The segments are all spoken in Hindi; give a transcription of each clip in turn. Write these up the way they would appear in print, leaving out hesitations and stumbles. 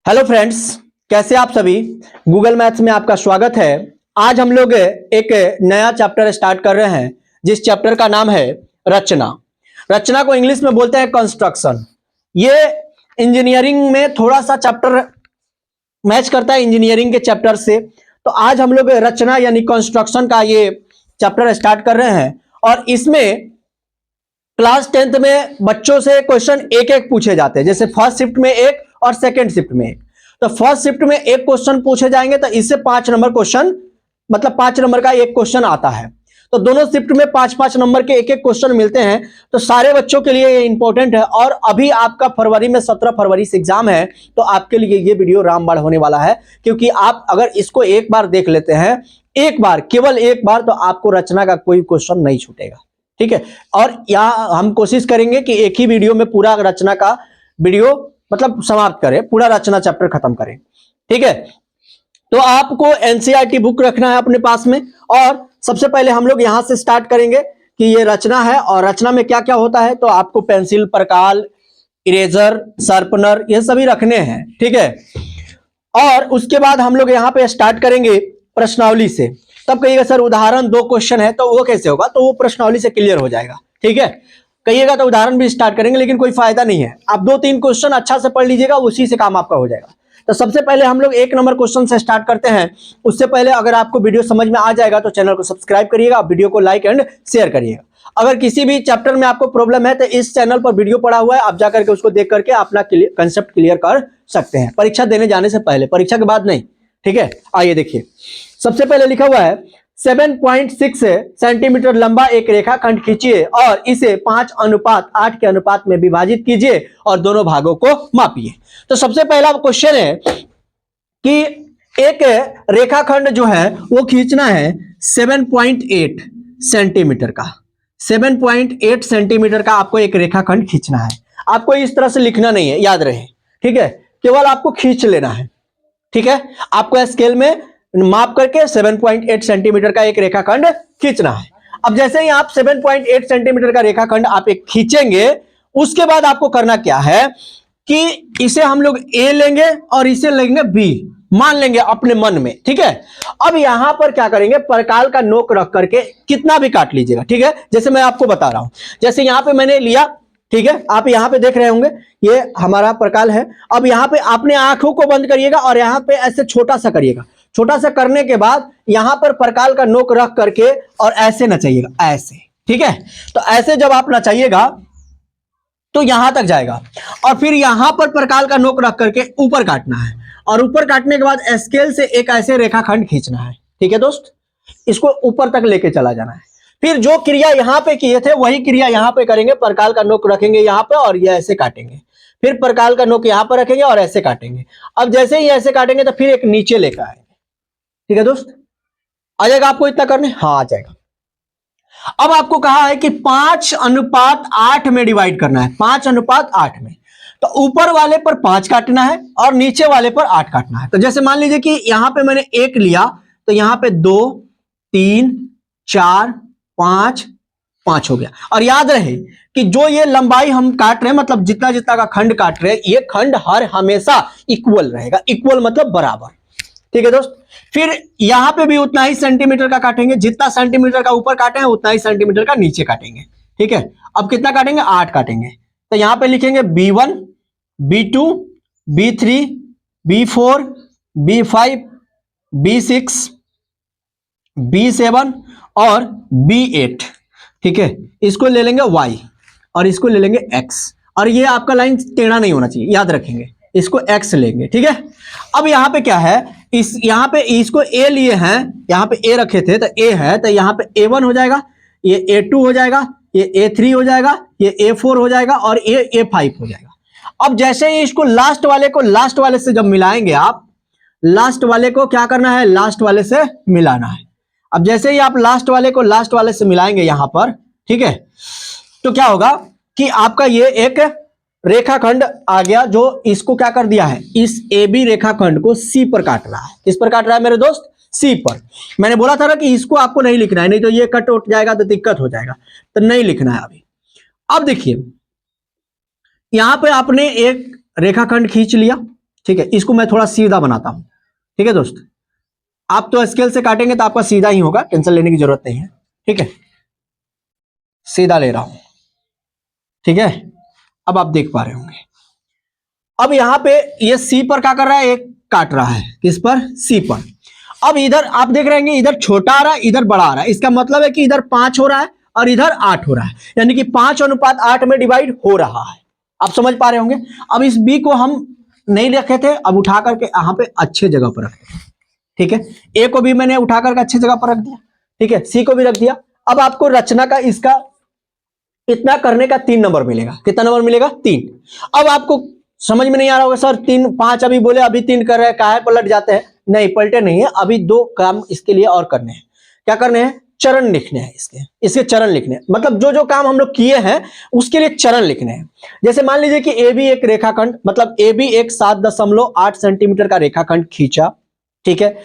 हेलो फ्रेंड्स, कैसे आप सभी। गूगल मैथ्स में आपका स्वागत है। आज हम लोग एक नया चैप्टर स्टार्ट कर रहे हैं जिस चैप्टर का नाम है रचना। रचना को इंग्लिश में बोलते हैं कंस्ट्रक्शन। ये इंजीनियरिंग में थोड़ा सा चैप्टर मैच करता है इंजीनियरिंग के चैप्टर से। तो आज हम लोग रचना यानी कंस्ट्रक्शन का ये चैप्टर स्टार्ट कर रहे हैं और इसमें क्लास 10th में बच्चों से क्वेश्चन एक एक पूछे जाते हैं। जैसे फर्स्ट शिफ्ट में एक और सेकंड शिफ्ट में एक। तो फर्स्ट शिफ्ट में एक क्वेश्चन पूछे जाएंगे तो इससे 5 नंबर क्वेश्चन, मतलब 5 नंबर का एक क्वेश्चन आता है। तो दोनों शिफ्ट में 5-5 नंबर के एक एक क्वेश्चन मिलते हैं। तो सारे बच्चों के लिए ये इंपॉर्टेंट है। और अभी आपका फरवरी में 17 फरवरी से एग्जाम है, तो आपके लिए ये वीडियो रामबाण होने वाला है। क्योंकि आप अगर इसको एक बार देख लेते हैं, एक बार, केवल एक बार, तो आपको रचना का कोई क्वेश्चन नहीं छूटेगा। ठीक है। और यहां हम कोशिश करेंगे कि एक ही वीडियो में पूरा रचना का वीडियो मतलब समाप्त करें, पूरा रचना चैप्टर खत्म करें। ठीक है। तो आपको एनसीईआरटी बुक रखना है अपने पास में। और सबसे पहले हम लोग यहां से स्टार्ट करेंगे कि ये रचना है और रचना में क्या क्या होता है। तो आपको पेंसिल, प्रकाल, इरेजर, शार्पनर, ये सभी रखने हैं। ठीक है। और उसके बाद हम लोग यहां पे स्टार्ट करेंगे प्रश्नावली से। तब कहिएगा सर उदाहरण 2 क्वेश्चन है तो वो कैसे होगा, तो वो प्रश्नावली से क्लियर हो जाएगा। ठीक है। कहिएगा तो उदाहरण भी स्टार्ट करेंगे, लेकिन कोई फायदा नहीं है। आप 2-3 क्वेश्चन अच्छा से पढ़ लीजिएगा, उसी से काम आपका हो जाएगा। तो सबसे पहले हम लोग 1 नंबर क्वेश्चन से स्टार्ट करते हैं। उससे पहले अगर आपको वीडियो समझ में आ जाएगा तो चैनल को सब्सक्राइब करिएगा, वीडियो को लाइक एंड शेयर करिएगा। अगर किसी भी चैप्टर में आपको प्रॉब्लम है तो इस चैनल पर वीडियो पड़ा हुआ है, आप जाकर के उसको देख करके अपना कंसेप्ट क्लियर कर सकते हैं, परीक्षा देने जाने से पहले, परीक्षा के बाद नहीं। ठीक है। आइए देखिए, सबसे पहले लिखा हुआ है 7.6 सेंटीमीटर लंबा एक रेखाखंड खींचिए और इसे 5:8 के अनुपात में विभाजित कीजिए और दोनों भागों को मापिए। तो सबसे पहला क्वेश्चन है कि एक रेखाखंड जो है वो खींचना है 7.8 सेंटीमीटर का। 7.8 सेंटीमीटर का आपको एक रेखाखंड खींचना है। आपको इस तरह से लिखना नहीं है, याद रहे। ठीक है। केवल आपको खींच लेना है। ठीक है। आपको स्केल में माप करके 7.8 सेंटीमीटर का एक रेखाखंड खींचना है। अब जैसे ही आप 7.8 सेंटीमीटर का रेखाखंड आप एक खींचेंगे, उसके बाद आपको करना क्या है कि इसे हम लोग ए लेंगे और इसे लेंगे बी, मान लेंगे अपने मन में। ठीक है। अब यहां पर क्या करेंगे, प्रकाल का नोक रख करके कितना भी काट लीजिएगा। ठीक है। जैसे मैं आपको बता रहा हूं, जैसे यहां पे मैंने लिया, ठीक है, आप यहां पे देख रहे होंगे ये हमारा प्रकाल है। अब यहां पे अपने आंखों को बंद करिएगा और यहां पे ऐसे छोटा सा करिएगा। छोटा सा करने के बाद यहां पर प्रकाल का नोक रख करके और ऐसे नचाइएगा, ऐसे। ठीक है। तो ऐसे जब आप नचाइएगा तो यहां तक जाएगा और फिर यहां पर प्रकाल का नोक रख करके ऊपर काटना है और ऊपर काटने के बाद स्केल से एक ऐसे रेखाखंड खींचना है। ठीक है दोस्त, इसको ऊपर तक लेके चला जाना है। फिर जो क्रिया यहां पे किए थे वही क्रिया यहां पे करेंगे। प्रकाल का नोक रखेंगे यहां पे और ये ऐसे काटेंगे। फिर प्रकाल का नोक यहां पर रखेंगे और ऐसे काटेंगे। अब जैसे ही ऐसे काटेंगे तो फिर एक नीचे लेकर आएंगे। ठीक है दोस्त, आ जाएगा आपको इतना करने? हाँ, आ जाएगा। अब आपको कहा है कि 5:8 में डिवाइड करना है, 5:8 में। तो ऊपर वाले पर 5 काटना है और नीचे वाले पर 8 काटना है। तो जैसे मान लीजिए कि यहां पे मैंने 1 लिया तो यहां पे 2, 3, 4, 5 हो गया। और याद रहे कि जो ये लंबाई हम काट रहे हैं, मतलब जितना जितना का खंड काट रहे हैं, ये खंड हर हमेशा इक्वल रहेगा। इक्वल मतलब बराबर। ठीक है दोस्त। फिर यहां पे भी उतना ही सेंटीमीटर का काटेंगे, जितना सेंटीमीटर का ऊपर काटे हैं उतना ही सेंटीमीटर का नीचे काटेंगे। ठीक है। अब कितना काटेंगे? 8 काटेंगे। तो यहां पे लिखेंगे B1, B2, B3, B4, B5, B6, B7 और B8। ठीक है। इसको ले लेंगे Y और इसको ले लेंगे X। और ये आपका लाइन टेढ़ा नहीं होना चाहिए, याद रखेंगे। इसको X लेंगे। ठीक है। अब यहां पे क्या है, इस यहां पे इसको A लिए हैं, यहां पे A रखे थे तो A है, तो यहां पे A1 हो जाएगा, ये A2 हो जाएगा, ये A3 हो जाएगा, ये A4 हो जाएगा और ये A5 हो जाएगा। अब जैसे ही इसको लास्ट वाले को लास्ट वाले से जब मिलाएंगे, आप लास्ट वाले को क्या करना है, लास्ट वाले से मिलाना है। अब जैसे ही आप लास्ट वाले को लास्ट वाले से मिलाएंगे यहां पर, ठीक है, तो क्या होगा कि आपका ये एक रेखाखंड आ गया जो इसको क्या कर दिया है, इस AB रेखाखंड को C पर काट रहा है। किस पर काट रहा है मेरे दोस्त? C पर। मैंने बोला था ना कि इसको आपको नहीं लिखना है, नहीं तो ये कट उठ जाएगा तो दिक्कत हो जाएगा, तो नहीं लिखना है अभी। अब देखिए, यहां पे आपने एक रेखाखंड खींच लिया, ठीक है, इसको मैं थोड़ा सीधा बनाता हूं। ठीक है दोस्त, आप तो स्केल से काटेंगे तो आपका सीधा ही होगा, टेंशन लेने की जरूरत नहीं है। ठीक है, सीधा ले रहा हूं। ठीक है, अब आप देख पा रहे होंगे। अब यहां पे ये सी पर क्या कर रहा है, एक काट रहा है, किस पर, सी पर। अब इधर आप देख रहे हैं इधर छोटा आ रहा है, इधर बड़ा आ रहा है। इसका मतलब है कि इधर 5 हो रहा है और इधर 8 हो रहा है, यानी कि 5:8 में डिवाइड हो रहा है। आप समझ पा रहे होंगे। अब इस बी को हम नहीं रखे थे, अब उठा करके यहां पे अच्छे जगह पर रखते हैं। ठीक है, ए को भी मैंने उठा करके अच्छी जगह पर रख दिया। ठीक है, सी को भी रख दिया। अब आपको रचना का इसका इतना करने का 3 नंबर मिलेगा। कितना नंबर मिलेगा, 3। अब आपको समझ में नहीं आ रहा होगा, सर 3 5 अभी बोले, अभी 3 कर रहे हैं, काहे पलट जाते हैं। नहीं, पलटे नहीं है, अभी 2 काम इसके लिए और करने हैं। क्या करने हैं, चरण लिखने हैं। इसके चरण लिखने हैं, मतलब जो जो काम हम लोग किए हैं उसके लिए चरण लिखने हैं। जैसे मान लीजिए कि ए बी एक रेखाखंड, मतलब ए बी एक 7.8 सेंटीमीटर का रेखाखंड खींचा। ठीक है,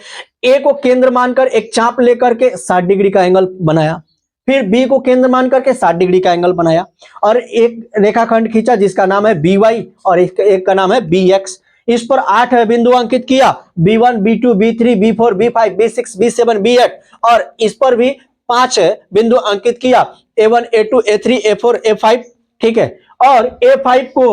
ए को केंद्र मानकर एक चाप लेकर के 60 डिग्री का एंगल बनाया। फिर बी को केंद्र मान करके 60 डिग्री का एंगल बनाया और एक रेखाखंड खींचा जिसका नाम है बी वाई और एक का नाम है बी एक्स। इस पर 8 बिंदु अंकित किया, B1 B2 B3 B4 B5 B6 B7 B8, और इस पर भी 5 बिंदु अंकित किया, A1 A2 A3 A4 A5। ठीक है, और A5 को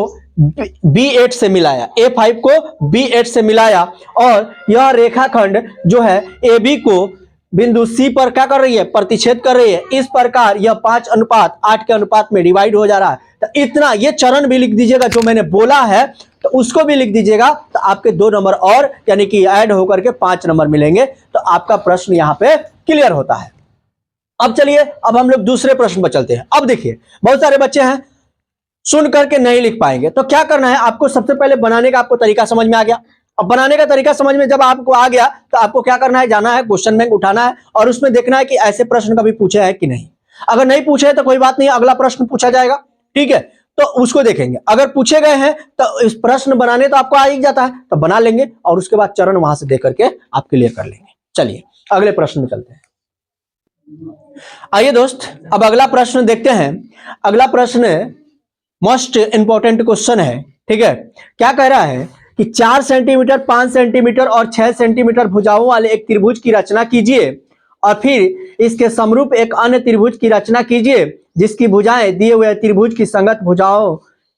B8 से मिलाया, A5 को B8 से मिलाया और यह रेखाखंड जो है AB को बिंदु सी पर क्या कर रही है, प्रतिच्छेद कर रही है। इस प्रकार यह 5:8 के अनुपात में डिवाइड हो जा रहा है। तो इतना, ये चरण भी लिख दीजिएगा जो मैंने बोला है, तो उसको भी लिख दीजिएगा, तो आपके 2 नंबर और यानी कि ऐड होकर के 5 नंबर मिलेंगे। तो आपका प्रश्न यहां पे क्लियर होता है। अब चलिए, अब हम लोग दूसरे प्रश्न पर चलते हैं। अब देखिए, बहुत सारे बच्चे हैं सुन करके नहीं लिख पाएंगे, तो क्या करना है आपको, सबसे पहले बनाने का आपको तरीका समझ में आ गया। अब बनाने का तरीका समझ में जब आपको आ गया तो आपको क्या करना है, जाना है क्वेश्चन बैंक उठाना है और उसमें देखना है कि ऐसे प्रश्न कभी पूछे हैं कि नहीं। अगर नहीं पूछे तो कोई बात नहीं, अगला प्रश्न पूछा जाएगा। ठीक है, तो उसको देखेंगे। अगर पूछे गए हैं तो इस प्रश्न बनाने तो आपको आ ही जाता है, तो बना लेंगे और उसके बाद चरण वहां से दे करके आप क्लियर कर लेंगे। चलिए अगले प्रश्न में चलते हैं। आइए दोस्त, अब अगला प्रश्न देखते हैं। अगला प्रश्न मोस्ट इंपॉर्टेंट क्वेश्चन है। ठीक है, क्या कह रहा है कि 4 सेंटीमीटर 5 सेंटीमीटर और 6 सेंटीमीटर भुजाओं वाले एक त्रिभुज की रचना कीजिए और फिर इसके समरूप एक अन्य त्रिभुज की रचना कीजिए जिसकी भुजाएं दिए हुए त्रिभुज की संगत भुजाओं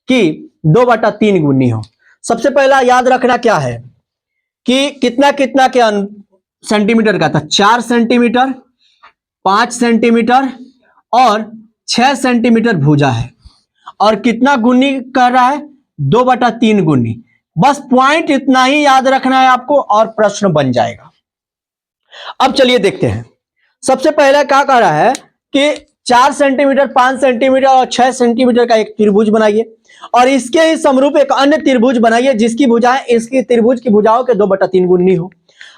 की 2/3 गुनी हो। सबसे पहला याद रखना क्या है कि कितना कितना के सेंटीमीटर का था, 4 सेंटीमीटर 5 सेंटीमीटर और 6 सेंटीमीटर भुजा है और कितना गुनी कर रहा है, 2/3 गुनी। बस पॉइंट इतना ही याद रखना है आपको और प्रश्न बन जाएगा। अब चलिए देखते हैं। सबसे पहले क्या कह रहा है कि 4 सेंटीमीटर 5 सेंटीमीटर और 6 सेंटीमीटर का एक त्रिभुज बनाइए और इसके ही समरूप एक अन्य त्रिभुज बनाइए जिसकी भुजाएं इसकी त्रिभुज की भुजाओं के 2/3 गुनी हो।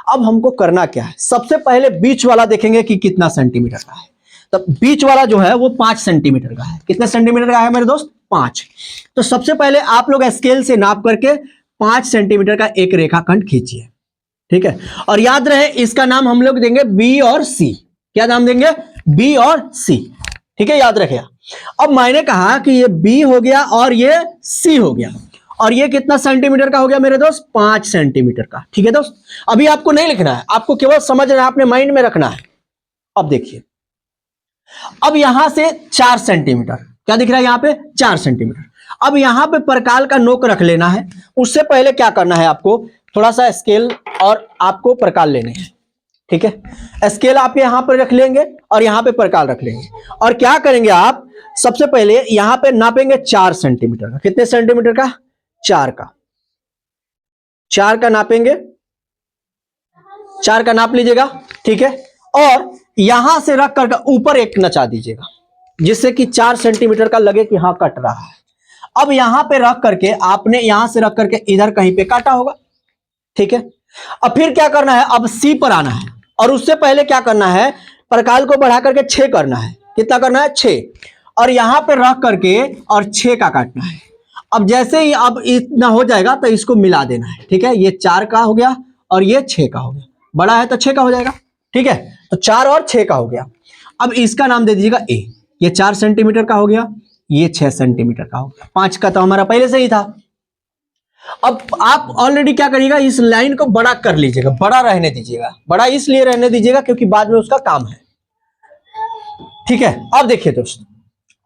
अब हमको करना क्या है, सबसे पहले बीच वाला देखेंगे कि कितना सेंटीमीटर का है। तो बीच वाला जो है वो 5 सेंटीमीटर का है। कितने सेंटीमीटर का है मेरे दोस्त, 5। तो सबसे पहले आप लोग स्केल से नाप करके 5 सेंटीमीटर का एक रेखाखंड खींचिए। ठीक है, और याद रहे इसका नाम हम लोग देंगे बी और सी। क्या नाम देंगे, बी और सी। ठीक है, याद रखिए। अब मैंने कहा कि ये बी हो गया और ये सी हो गया और ये कितना सेंटीमीटर का हो गया मेरे दोस्त, 5 सेंटीमीटर का। ठीक है दोस्त, अभी आपको नहीं लिखना है, आपको केवल समझना है, अपने माइंड में रखना है। अब देखिए, अब यहां से 4 सेंटीमीटर, क्या दिख रहा है यहां पे, 4 सेंटीमीटर। अब यहां पे परकाल का नोक रख लेना है। उससे पहले क्या करना है आपको, थोड़ा सा स्केल और आपको परकाल लेने हैं। ठीक है, स्केल आप यहां पर रख लेंगे और यहां पे परकाल रख लेंगे और क्या करेंगे आप, सबसे पहले यहां पे नापेंगे 4 सेंटीमीटर का। कितने सेंटीमीटर का, 4 का। 4 का नापेंगे, 4 का नाप लीजिएगा। ठीक है, और यहां से रख कर ऊपर एक नचा दीजिएगा जिससे कि 4 सेंटीमीटर का लगे कि हाँ कट रहा है। अब यहां पे रख करके आपने यहां से रख करके इधर कहीं पे काटा होगा। ठीक है, अब फिर क्या करना है, अब सी पर आना है और उससे पहले क्या करना है, परकाल को बढ़ा करके 6 करना है। कितना करना है, 6, और यहां पे रख करके और 6 का काटना है। अब जैसे ही अब इतना हो जाएगा तो इसको मिला देना है। ठीक है, ये 4 का हो गया और ये 6 का हो गया, बड़ा है तो 6 का हो जाएगा। ठीक है, तो 4 और 6 का हो गया। अब इसका नाम दे दीजिएगा ए। ये 4 सेंटीमीटर का हो गया, ये 6 सेंटीमीटर का हो गया। 5 का तो हमारा पहले से ही था। अब आप ऑलरेडी क्या करिएगा, इस लाइन को बड़ा कर लीजिएगा, बड़ा रहने दीजिएगा। बड़ा इसलिए रहने दीजिएगा क्योंकि बाद में उसका काम है। ठीक है, अब देखिए दोस्त,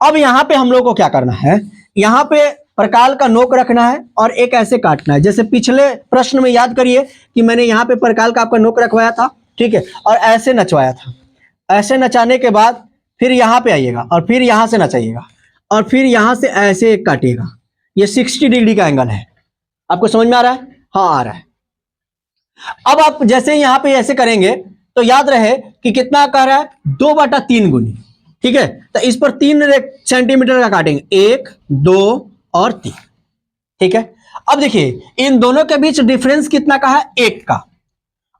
अब यहां पे हम लोग को क्या करना है, यहां पे प्रकाल का नोक रखना है और एक ऐसे काटना है। जैसे पिछले प्रश्न में याद करिए कि मैंने यहां पे प्रकाल का आपका नोक रखवाया था, ठीक है, और ऐसे नचवाया था। ऐसे नचाने के बाद फिर यहां पे आइएगा और फिर यहां से नचाइएगा और फिर यहां से ऐसे एक काटिएगा। ये 60 डिग्री का एंगल है। आपको समझ में आ रहा है? हाँ, आ रहा है। अब आप जैसे यहां पे ऐसे करेंगे तो याद रहे कि कितना कह रहा है, 2/3 गुनी। ठीक है, तो इस पर 3 सेंटीमीटर का काटेंगे, 1, 2 और 3। ठीक है, अब देखिए इन दोनों के बीच डिफरेंस कितना का है, 1 का,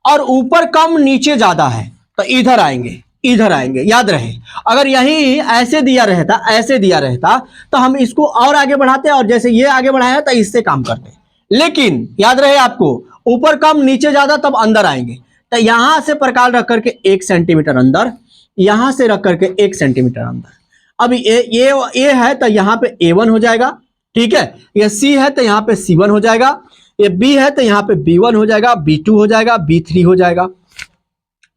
और ऊपर कम नीचे ज्यादा है, तो इधर आएंगे, इधर आएंगे। याद रहे, अगर यही ऐसे दिया रहता, ऐसे दिया रहता, तो हम इसको और आगे बढ़ाते और जैसे ये आगे बढ़ाया तो इससे काम करते। लेकिन याद रहे आपको, ऊपर कम नीचे ज्यादा, तब अंदर आएंगे। तो यहां से प्रकाल रख करके 1 सेंटीमीटर अंदर, यहां से रख करके 1 सेंटीमीटर अंदर। अब ये है तो यहां पे A1 हो जाएगा। ठीक है, ये C है तो यहां पे C1 हो जाएगा, ये B है तो यहां पे B1 हो जाएगा, B2 हो जाएगा, B3 हो जाएगा।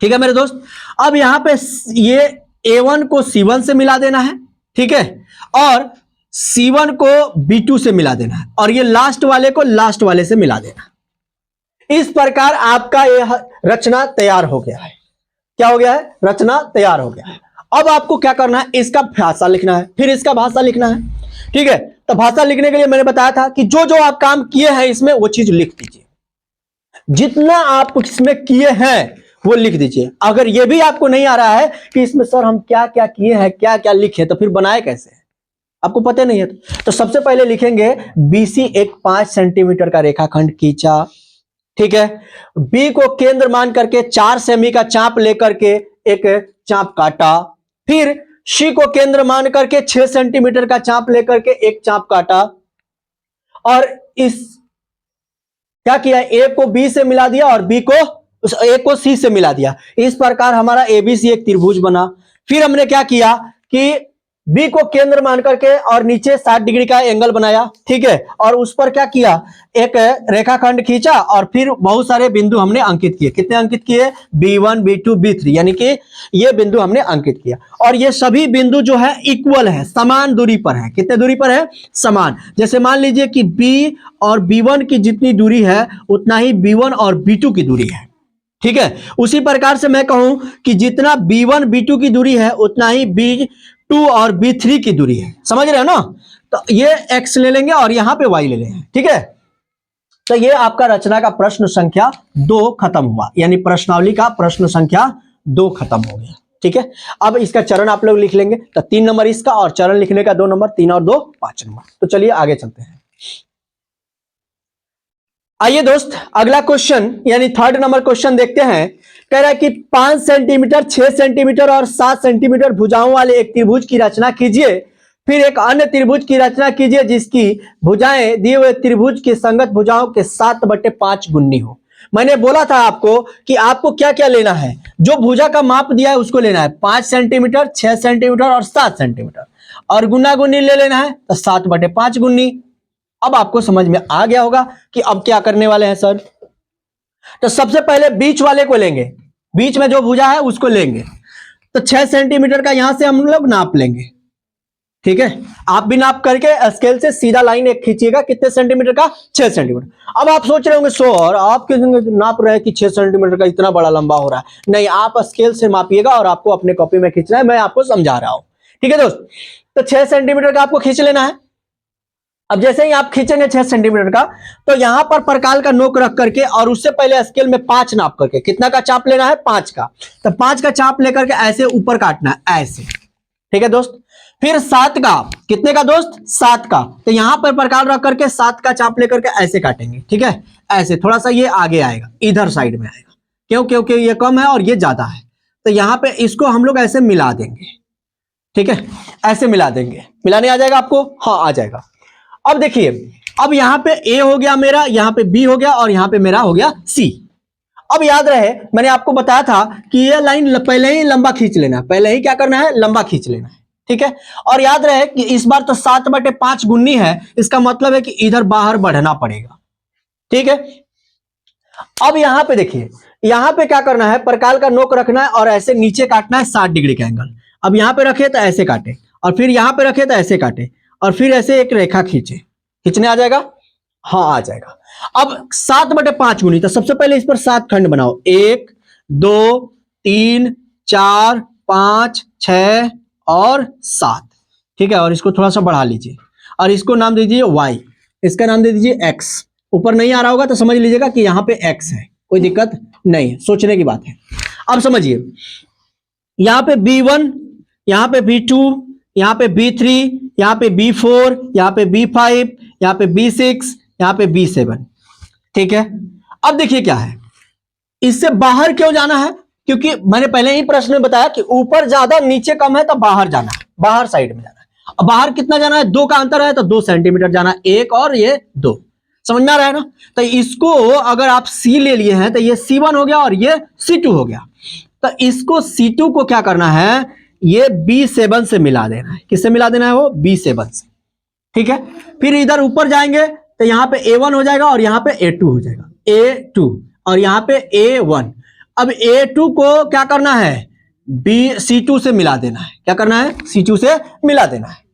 ठीक है मेरे दोस्त, अब यहां पे ये A1 को C1 से मिला देना है, ठीक है, और C1 को B2 से मिला देना है, और ये लास्ट वाले को लास्ट वाले से मिला देना। इस प्रकार आपका यह रचना तैयार हो गया है। क्या हो गया है? रचना तैयार हो गया है। अब आपको क्या करना है, इसका भाषा लिखना है, फिर इसका भाषा लिखना है। ठीक है, तो भाषा लिखने के लिए मैंने बताया था कि जो जो आप काम किए हैं इसमें वो चीज लिख दीजिए। जितना आप इसमें किए हैं वो लिख दीजिए। अगर ये भी आपको नहीं आ रहा है कि इसमें सर हम क्या क्या किए हैं, क्या क्या लिखे, तो फिर बनाए कैसे, आपको पता नहीं है। तो सबसे पहले लिखेंगे BC एक 5 सेंटीमीटर का रेखाखंड खींचा। ठीक है, B को केंद्र मान करके 4 सेमी का चाप लेकर के एक चाप काटा। फिर C को केंद्र मान करके 6 सेंटीमीटर का चाप लेकर के एक चाप काटा, और इस क्या किया, A को B से मिला दिया और B को A को C से मिला दिया। इस प्रकार हमारा ABC एक त्रिभुज बना। फिर हमने क्या किया कि B को केंद्र मान करके और नीचे 60 डिग्री का एंगल बनाया। ठीक है, और उस पर क्या किया, एक रेखाखंड खींचा और फिर बहुत सारे बिंदु हमने अंकित किए। कितने अंकित किए? B1, B2, B3, यानी कि ये बिंदु हमने अंकित किया। और ये सभी बिंदु जो है इक्वल है, समान दूरी पर है। कितने दूरी पर है? समान। जैसे मान लीजिए कि B और B1 की जितनी दूरी है उतना ही B1 और B2 की दूरी है। ठीक है, उसी प्रकार से मैं कहूं कि जितना B1 B2 की दूरी है उतना ही B2 और B3 की दूरी है। समझ रहे हो ना? तो ये X ले लेंगे और यहां पे Y ले लेंगे। ठीक है, तो ये आपका रचना का प्रश्न संख्या 2 खत्म हुआ, यानी प्रश्नावली का प्रश्न संख्या 2 खत्म हो गया। ठीक है, अब इसका चरण आप लोग लिख लेंगे। तो 3 नंबर इसका, और चरण लिखने का 2 नंबर, 3 और 2 5 नंबर। तो चलिए आगे चलते हैं। आइए दोस्त, अगला क्वेश्चन यानी 3rd नंबर क्वेश्चन देखते हैं। कह रहा है कि 5 सेंटीमीटर, 6 सेंटीमीटर और 7 सेंटीमीटर भुजाओं वाले एक त्रिभुज की रचना कीजिए। फिर एक अन्य त्रिभुज की रचना कीजिए जिसकी भुजाएं दिए हुए त्रिभुज की संगत भुजाओं के 7/5 गुनी हो। मैंने बोला था आपको कि आपको क्या क्या लेना है, जो भुजा का माप दिया है उसको लेना है। 5 सेंटीमीटर, 6 सेंटीमीटर और 7 सेंटीमीटर, और गुना गुनी ले लेना है, तो 7/5 गुनी। अब आपको समझ में आ गया होगा कि अब क्या करने वाले हैं सर। तो सबसे पहले बीच वाले को लेंगे, बीच में जो भुजा है उसको लेंगे। तो 6 सेंटीमीटर का यहां से हम लोग नाप लेंगे। ठीक है, आप भी नाप करके स्केल से सीधा लाइन एक खींचिएगा। कितने सेंटीमीटर का? 6 सेंटीमीटर। अब आप सोच रहे होंगे सर आप नाप रहे हैं कि 6 सेंटीमीटर का इतना बड़ा लंबा हो रहा है। नहीं, आप स्केल से मापिएगा और आपको अपने कॉपी में खींचना है, मैं आपको समझा रहा हूं। ठीक है दोस्त, तो 6 सेंटीमीटर का आपको खींच लेना है। अब जैसे ही आप खींचेंगे 6 सेंटीमीटर का, तो यहां पर प्रकाल का नोक रख करके और उससे पहले स्केल में 5 नाप करके, कितना का चाप लेना है? 5 का। तो 5 का चाप लेकर के ऐसे ऊपर काटना है, ऐसे। ठीक है दोस्त, फिर 7 का, कितने का दोस्त? 7 का। तो यहां पर प्रकाल रख करके 7 का चाप लेकर के ऐसे काटेंगे। ठीक है, ऐसे थोड़ा सा ये आगे आएगा, इधर साइड में आएगा। क्यों? क्योंकि ये कम है और ये ज्यादा है। तो यहां पे इसको हम लोग ऐसे मिला देंगे। ठीक है, ऐसे मिला देंगे। मिलाने आ जाएगा आपको? हाँ, आ जाएगा। अब देखिए, अब यहां पे A हो गया मेरा, यहां पे B हो गया, और यहां पे मेरा हो गया C। अब याद रहे मैंने आपको बताया था कि ये लाइन पहले ही लंबा खींच लेना है। पहले ही क्या करना है? लंबा खींच लेना है। ठीक है, और याद रहे कि इस बार तो 7/5 गुनी है, इसका मतलब है कि इधर बाहर बढ़ना पड़ेगा। ठीक है। अब यहां पे देखिए, यहां पे क्या करना है, प्रकाल का नोक रखना है और ऐसे नीचे काटना है 60 डिग्री का एंगल। अब यहां पे रखे तो ऐसे काटे, और फिर यहां पे रखे तो ऐसे काटे, और फिर ऐसे एक रेखा खींचे। खींचने आ जाएगा? हाँ आ जाएगा। अब 7/5 गुनी, तो सबसे पहले इस पर 7 खंड बनाओ, 1 2 3 4 5 6 और 7। ठीक है, और इसको थोड़ा सा बढ़ा लीजिए और इसको नाम दीजिए y, इसका नाम दे दीजिए x। ऊपर नहीं आ रहा होगा तो समझ लीजिएगा कि यहां पे x है, कोई दिक्कत नहीं है, सोचने की बात है। अब समझिए, यहां पे B1, यहां पे B2, यहां पे B3, यहां पे B4, यहां पे B5, यहां पे B6, यहां पे B7। ठीक है। अब देखिए क्या है, इससे बाहर क्यों जाना है, क्योंकि मैंने पहले ही प्रश्न में बताया कि ऊपर ज्यादा नीचे कम है तो बाहर जाना है, बाहर साइड में जाना है। अब बाहर कितना जाना है, 2 का अंतर है तो 2 सेंटीमीटर जाना है, 1 और ये 2। समझ में आ रहा है ना? तो इसको अगर आप C ले लिए हैं तो ये C1 हो गया और ये C2 हो गया। तो इसको C2 को क्या करना है, ये B7 से मिला देना है। किससे मिला देना है, वो B7 से। ठीक है। फिर इधर ऊपर जाएंगे तो यहां पे A1 हो जाएगा और यहां पे A2 हो जाएगा, A2 और यहां पे A1। अब A2 को क्या करना है, C2 से मिला देना है। क्या करना है, C2 से मिला देना है।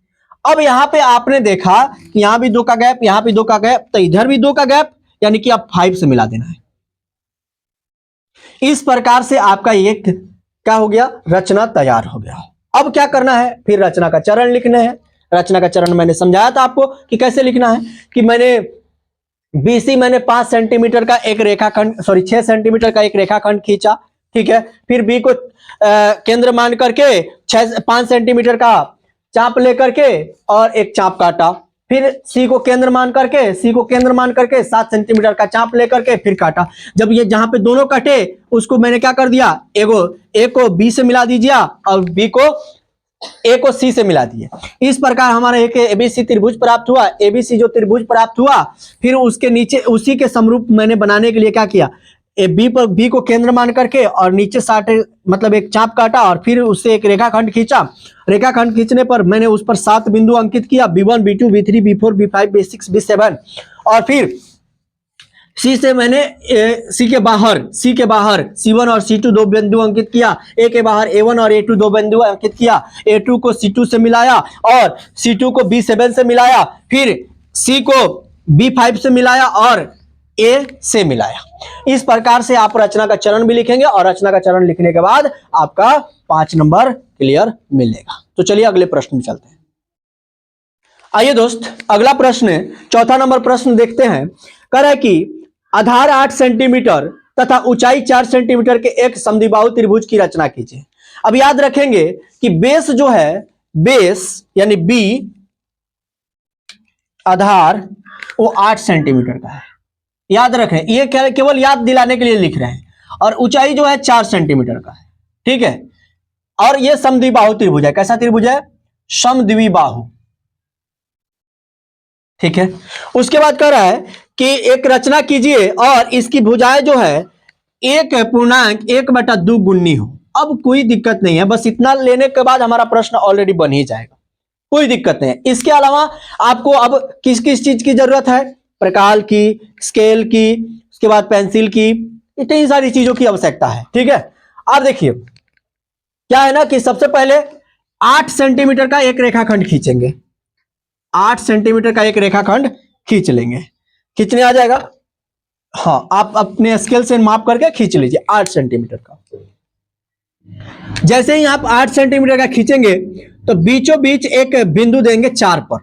अब यहां पे आपने देखा कि यहां भी 2 का गैप, यहां भी 2 का गैप, तो इधर भी 2 का गैप, यानी कि आप 5 से मिला देना है। इस प्रकार से आपका एक क्या हो गया, रचना तैयार हो गया। अब क्या करना है, फिर रचना का चरण लिखने हैं। रचना का चरण मैंने समझाया था आपको कि कैसे लिखना है, कि मैंने BC मैंने 5 सेंटीमीटर का एक रेखाखंड, 6 सेंटीमीटर का एक रेखाखंड खींचा। ठीक है। फिर B को केंद्र मान करके 5 सेंटीमीटर का चाप लेकर के और एक चाप काटा। फिर C को केंद्र मान करके 7 सेंटीमीटर का चाप लेकर के फिर काटा। जब ये जहां पे दोनों कटे उसको मैंने क्या कर दिया, A को B से मिला दीजिए और B को A को C से मिला दिए। इस प्रकार हमारा एक ABC त्रिभुज प्राप्त हुआ। ABC जो त्रिभुज प्राप्त हुआ, फिर उसके नीचे उसी के समरूप मैंने बनाने के लिए क्या किया, B को केंद्र मान करके और नीचे 60 मतलब एक चाप काटा और फिर उससे एक रेखाखंड खींचा। रेखाखंड खींचने पर मैंने उस पर 7 बिंदु अंकित किया, B1 B2 B3 B4 B5 B6 B7। और फिर C से मैंने C के बाहर C1 और C2 2 बिंदु अंकित किया। A के बाहर A1 और A2 2 बिंदु अंकित किया। A2 को C2 से मिलाया और C2 को B7 से मिलाया। फिर C को B5 से मिलाया और A से मिलाया। इस प्रकार से आप रचना का चरण भी लिखेंगे और रचना का चरण लिखने के बाद आपका 5 नंबर क्लियर मिलेगा। तो चलिए अगले प्रश्न में चलते हैं। आइए दोस्त, अगला प्रश्न, चौथा नंबर प्रश्न देखते हैं। कह रहा है कि आधार 8 सेंटीमीटर तथा ऊंचाई 4 सेंटीमीटर के एक समद्विबाहु त्रिभुज की रचना कीजिए। अब याद रखेंगे कि बेस जो है, बेस यानी B, आधार वो 8 सेंटीमीटर का है। याद रखें, ये केवल याद दिलाने के लिए लिख रहे हैं। और ऊंचाई जो है 4 सेंटीमीटर का है। ठीक है। और ये समद्विबाहु त्रिभुज है। कैसा त्रिभुज है, समद्विबाहु। ठीक है। उसके बाद कह रहा है कि एक रचना कीजिए और इसकी भुजाएं जो है 1.1/2 गुनी हो। अब कोई दिक्कत नहीं है, बस इतना लेने के बाद हमारा प्रश्न ऑलरेडी बन ही जाएगा, कोई दिक्कत नहीं है। इसके अलावा आपको अब किस किस चीज की जरूरत है, प्रकाल की, स्केल की, उसके बाद पेंसिल की, इतनी सारी चीजों की आवश्यकता है। ठीक है। अब देखिए क्या है ना कि सबसे पहले 8 सेंटीमीटर का एक रेखाखंड खींचेंगे। 8 सेंटीमीटर का एक रेखाखंड खींच लेंगे। खींचने आ जाएगा? हाँ, आप अपने स्केल से माप करके खींच लीजिए 8 सेंटीमीटर का। जैसे ही आप 8 सेंटीमीटर का खींचेंगे तो बीचों बीच एक बिंदु देंगे 4 पर।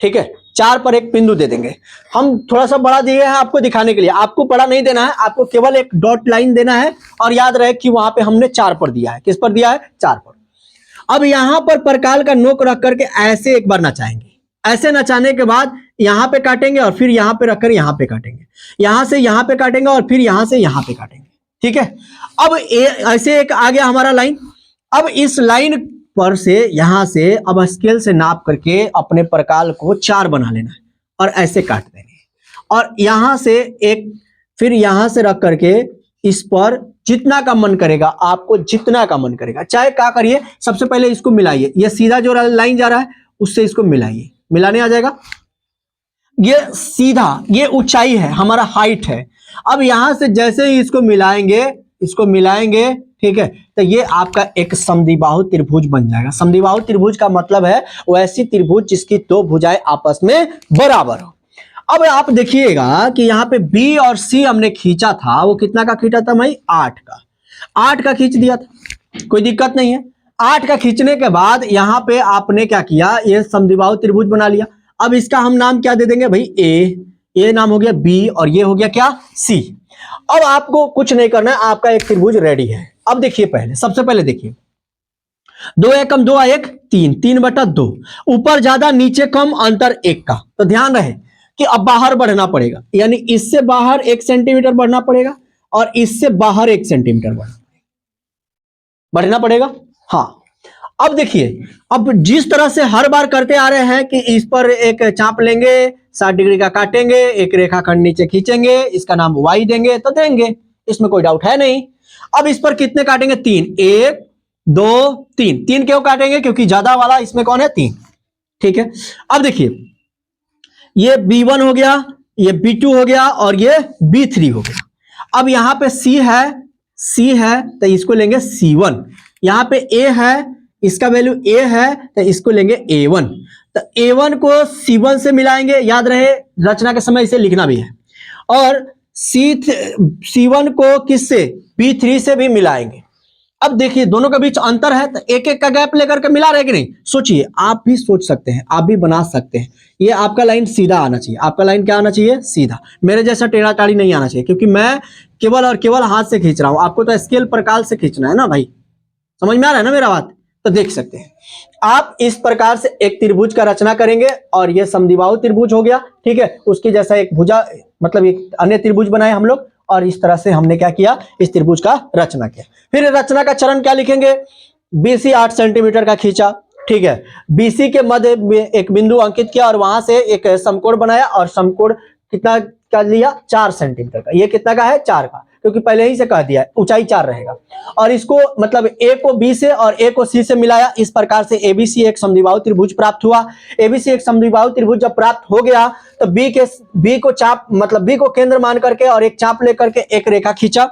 ठीक है, 4 पर एक बिंदु दे देंगे। हम थोड़ा सा बड़ा दिए हैं आपको दिखाने के लिए, आपको बड़ा नहीं देना है, आपको केवल एक डॉट लाइन देना है। और याद रहे कि वहां पे हमने 4 पर दिया है। किस पर दिया है, 4 पर। अब यहां पर प्रकाल का नोक रख करके ऐसे एक बार नचाएंगे। ऐसे नचाने के बाद यहां पे काटेंगे और फिर यहां पे रखकर यहां पे काटेंगे, यहां से यहां पे काटेंगे और फिर यहां से यहां पे काटेंगे। ठीक है। अब ऐसे एक आ गया हमारा लाइन। अब इस लाइन पर से यहां से अब स्केल से नाप करके अपने प्रकाल को 4 बना लेना है और ऐसे काट देंगे। और यहां से एक, फिर यहां से रख करके इस पर जितना का मन करेगा, आपको जितना का मन करेगा, चाहे क्या करिए, सबसे पहले इसको मिलाइए। ये सीधा जो लाइन जा रहा है उससे इसको मिलाइए। मिलाने आ जाएगा। ये सीधा, ये ऊंचाई है, हमारा हाइट है। अब यहां से जैसे ही इसको मिलाएंगे, ठीक है, तो ये आपका एक समद्विबाहु त्रिभुज बन जाएगा। समद्विबाहु त्रिभुज का मतलब है वो ऐसी त्रिभुज जिसकी दो भुजाएं आपस में बराबर हो। अब आप देखिएगा कि यहाँ पे बी और सी हमने खींचा था, वो कितना का खींचा था भाई? 8 का खींच दिया था, कोई दिक्कत नहीं है। 8 का खींचने के बाद यहाँ पे आपने क्या किया, ये समद्विबाहु त्रिभुज बना लिया। अब इसका हम नाम क्या दे देंगे भाई? ए नाम हो गया बी, और ये हो गया क्या? सी। अब आपको कुछ नहीं करना है, आपका एक त्रिभुज रेडी है। अब देखिए, सबसे पहले देखिए, 2 एकम 2 1 3, 3/2, ऊपर ज्यादा नीचे कम, अंतर 1 का। तो ध्यान रहे कि अब बाहर बढ़ना पड़ेगा, यानी इससे बाहर 1 सेंटीमीटर बढ़ना पड़ेगा और इससे बाहर 1 सेंटीमीटर बढ़ना पड़ेगा। हाँ, अब देखिए, अब जिस तरह से हर बार करते आ रहे हैं कि इस पर एक चाप लेंगे, 60 डिग्री का काटेंगे, एक रेखाखंड नीचे खींचेंगे, इसका नाम y देंगे, तो देंगे, इसमें कोई डाउट है नहीं। अब इस पर कितने काटेंगे? 3, 1 2 3। 3 क्यों काटेंगे? क्योंकि ज्यादा वाला इसमें कौन है? 3। ठीक है, अब देखिए, ये B1 हो गया, ये B2 हो गया और ये B3 हो गया। अब यहां पे C है तो इसको लेंगे C1। यहां पे A है, इसका वैल्यू A है तो इसको लेंगे A1। तो A1 को C1 से मिलाएंगे, याद रहे रचना के समय इसे लिखना भी है, और C1 को किससे? B3 से भी मिलाएंगे। अब देखिए दोनों के बीच अंतर है तो एक एक का गैप लेकर के मिला रहे कि नहीं? सोचिए, आप भी सोच सकते हैं, आप भी बना सकते हैं। ये आपका लाइन सीधा आना चाहिए, आपका लाइन क्या आना चाहिए? सीधा। मेरे जैसा टेढ़ा टाढ़ी नहीं आना चाहिए, क्योंकि मैं केवल और केवल हाथ से खींच रहा हूं, आपको तो स्केल प्रकार से खींचना है ना भाई। समझ में आ रहा है ना मेरा बात? तो देख सकते हैं आप, इस प्रकार से एक त्रिभुज का रचना करेंगे और ये समद्विबाहु त्रिभुज हो गया। ठीक है, उसकी जैसा एक भुजा, मतलब एक अन्य त्रिभुज बनाए हम लोग, और इस तरह से हमने क्या किया? इस त्रिभुज का रचना किया। फिर रचना का चरण क्या लिखेंगे? BC 8 सेंटीमीटर का खींचा, ठीक है, BC के मध्य में एक बिंदु अंकित किया और वहां से एक समकोण बनाया, और समकोण कितना का लिया? 4 सेंटीमीटर का। ये कितना का है? 4 का, क्योंकि पहले ही से कह दिया है ऊंचाई 4 रहेगा। और इसको मतलब A को B से और A को C से मिलाया। इस प्रकार से ABC एक समद्विबाहु त्रिभुज प्राप्त हुआ। ABC एक समद्विबाहु त्रिभुज जब प्राप्त हो गया तो B को चाप, मतलब B को केंद्र मान करके और एक चाप लेकर के एक रेखा खींचा।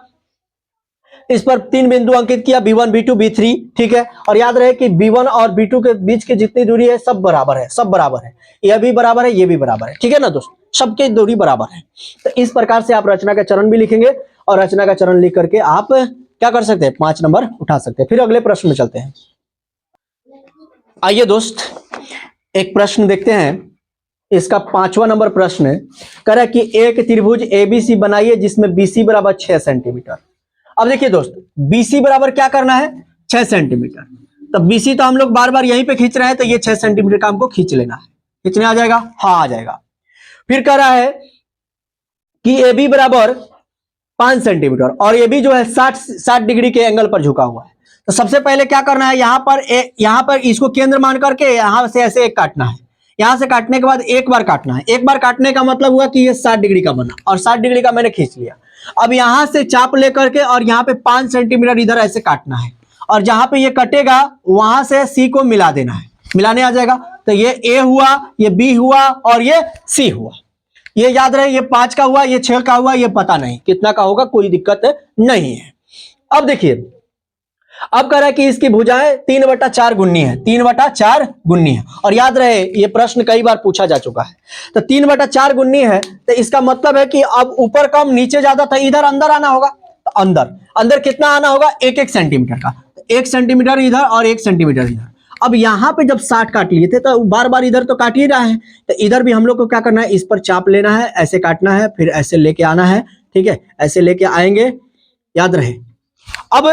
इस पर 3 बिंदु अंकित किया, B1 B2 B3। ठीक है, और याद रहे कि B1 और B2 के बीच की जितनी दूरी है सब बराबर है, सब बराबर है, यह भी बराबर है, ये भी बराबर है। ठीक है ना दोस्त, सबकी दूरी बराबर है। तो इस प्रकार से आप रचना का चरण भी लिखेंगे, और रचना का चरण लिख करके आप क्या कर सकते हैं? 5 नंबर उठा सकते हैं। फिर अगले प्रश्न में चलते हैं। आइए दोस्त, एक प्रश्न देखते हैं। इसका 5वां नंबर प्रश्न कह रहा है कि एक त्रिभुज ABC बनाइए जिसमें BC बराबर 6 सेंटीमीटर। अब देखिए दोस्त, BC बराबर क्या करना है? 6 सेंटीमीटर। तो BC तो हम लोग बार बार यहीं पे खींच रहे हैं, तो ये 6 सेंटीमीटर का हमको खींच लेना है। खींचने आ जाएगा? हाँ, आ जाएगा। फिर कह रहा है कि AB बराबर 5 सेंटीमीटर और ये भी जो है 60 डिग्री के एंगल पर झुका हुआ है। तो सबसे पहले क्या करना है? यहां पर इसको केंद्र मान करके यहां से ऐसे एक काटना है। यहां से काटने के बाद एक बार काटना है। एक बार काटने का मतलब हुआ कि ये 60 डिग्री का बना, और 60 डिग्री का मैंने खींच लिया। अब यहां से चाप लेकर के और यहाँ पे 5 सेंटीमीटर इधर ऐसे काटना है, और जहां पे ये कटेगा वहां से C को मिला देना है। मिलाने आ जाएगा, तो ये A हुआ, ये B हुआ और ये C हुआ। ये याद रहे, ये 5 का हुआ, ये 6 का हुआ, ये पता नहीं कितना का होगा, कोई दिक्कत नहीं है। अब देखिए, अब कह रहा है कि इसकी भुजाएं 3/4 गुनी है, 3/4 गुनी है। और याद रहे ये प्रश्न कई बार पूछा जा चुका है। तो 3/4 गुनी है, तो इसका मतलब है कि अब ऊपर कम नीचे ज्यादा था, इधर अंदर आना होगा। तो अंदर कितना आना होगा? 1 सेंटीमीटर का। 1 सेंटीमीटर इधर और 1 सेंटीमीटर इधर। अब यहां पे जब 60 काट लिए थे तो बार बार इधर तो काट ही रहा है, तो इधर भी हम लोग को क्या करना है? इस पर चाप लेना है, ऐसे काटना है, फिर ऐसे लेके आना है। ठीक है, ऐसे लेके आएंगे, याद रहे। अब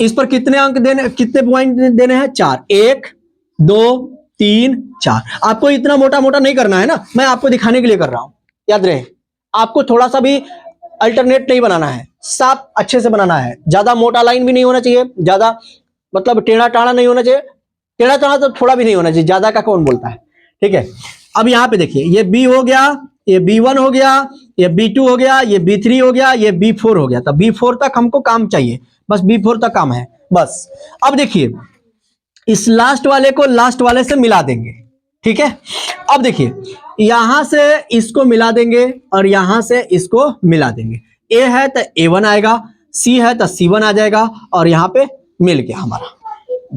इस पर कितने अंक देने, कितने पॉइंट देने हैं? 4, 1 2 3 4। आपको इतना मोटा मोटा नहीं करना है ना, मैं आपको दिखाने के लिए कर रहा हूं। याद रहे, आपको थोड़ा सा भी अल्टरनेट नहीं बनाना है, साफ अच्छे से बनाना है। ज्यादा मोटा लाइन भी नहीं होना चाहिए, ज्यादा मतलब टेढ़ा टाढ़ा नहीं होना चाहिए। टेढ़ा टाढ़ा तो थोड़ा भी नहीं होना चाहिए, ज्यादा का कौन बोलता है। ठीक है, अब यहाँ पे देखिए, ये B हो गया, ये B1 हो गया, ये B2 हो गया, ये B3 हो गया, ये B4 हो गया। तो B4 तक हमको काम चाहिए, बस B4 तक काम है बस। अब देखिए, इस लास्ट वाले को लास्ट वाले से मिला देंगे। ठीक है। अब देखिए यहां से इसको मिला देंगे और यहां से इसको मिला देंगे। ए है तो A1 आएगा, सी है तो C1 आ जाएगा और यहां पे मिल गया हमारा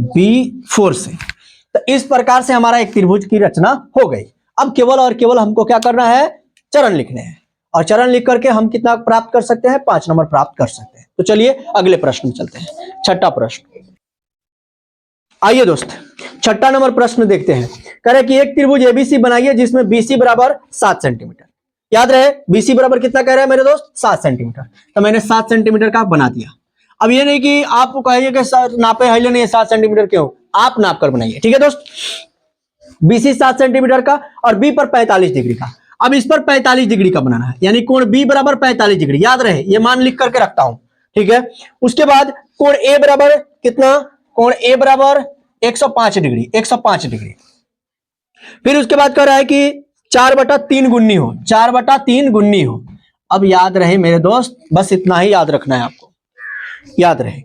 B4 से। तो इस प्रकार से हमारा एक त्रिभुज की रचना हो गई। अब केवल और केवल हमको क्या करना है, चरण लिखने हैं और चरण लिख करके हम कितना प्राप्त कर सकते हैं, 5 नंबर प्राप्त कर सकते हैं। तो चलिए अगले प्रश्न में चलते हैं। छठा प्रश्न, आइए दोस्त छठा नंबर प्रश्न देखते हैं। कह रहे कि एक त्रिभुज एबीसी बनाइए जिसमें बीसी बराबर 7 सेंटीमीटर। याद रहे बीसी बराबर कितना कह रहा है मेरे दोस्त, 7 सेंटीमीटर। तो मैंने 7 सेंटीमीटर का बना दिया। अब ये नहीं कि आप कहिए कि नापे है नहीं 7 सेंटीमीटर क्यों, आप नाप कर बनाइए। ठीक है दोस्त, बीसी 7 सेंटीमीटर का और बी पर 45 डिग्री का। अब इस पर 45 डिग्री का बनाना है, यानी कोण बी बराबर 45 डिग्री। याद रहे ये मान लिख करके रखता हूं। ठीक है, उसके बाद कोण ए बराबर कितना, कोण ए बराबर 105 डिग्री, 105 डिग्री। फिर उसके बाद कह रहा है कि 4/3 गुन्नी हो, 4/3 गुन्नी हो। अब याद रहे मेरे दोस्त, बस इतना ही याद रखना है आपको, याद रहे।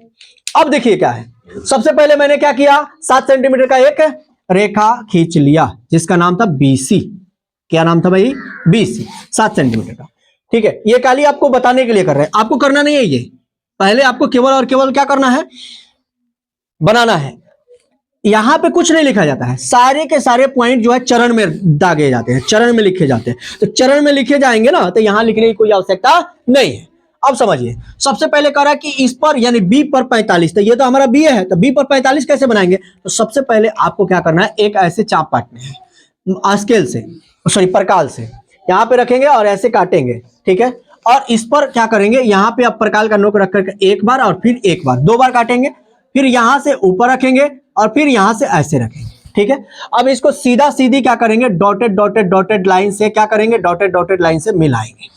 अब देखिए क्या है, सबसे पहले मैंने क्या किया, 7 सेंटीमीटर का एक रेखा खींच लिया जिसका नाम था बीसी। क्या नाम था भाई, बीसी, 7 सेंटीमीटर का। ठीक है, ये खाली आपको बताने के लिए कर रहे हैं, आपको करना नहीं है। ये पहले आपको केवल और केवल क्या करना है, बनाना है। यहां पे कुछ नहीं लिखा जाता है, सारे के सारे पॉइंट जो है चरण में दागे जाते हैं, चरण में लिखे जाते हैं। तो चरण में लिखे जाएंगे ना, तो यहां लिखने की कोई आवश्यकता नहीं है। अब समझिए, सबसे पहले कह रहा है कि इस पर यानी बी पर 45, तो ये तो हमारा बी है, तो बी पर 45 कैसे बनाएंगे। तो सबसे पहले आपको क्या करना है, एक ऐसे चाप काटने हैं स्केल से, सॉरी प्रकाल से, यहां पे रखेंगे और ऐसे काटेंगे। ठीक है, और इस पर क्या करेंगे, यहां पे आप प्रकाल का नोक रख करके एक बार और फिर एक बार, 2 बार काटेंगे। फिर यहां से ऊपर रखेंगे और फिर यहां से ऐसे रखेंगे। ठीक है, अब इसको सीधा सीधी क्या करेंगे, डॉटेड डॉटेड डॉटेड लाइन से क्या करेंगे, डॉटेड डॉटेड लाइन से मिलाएंगे।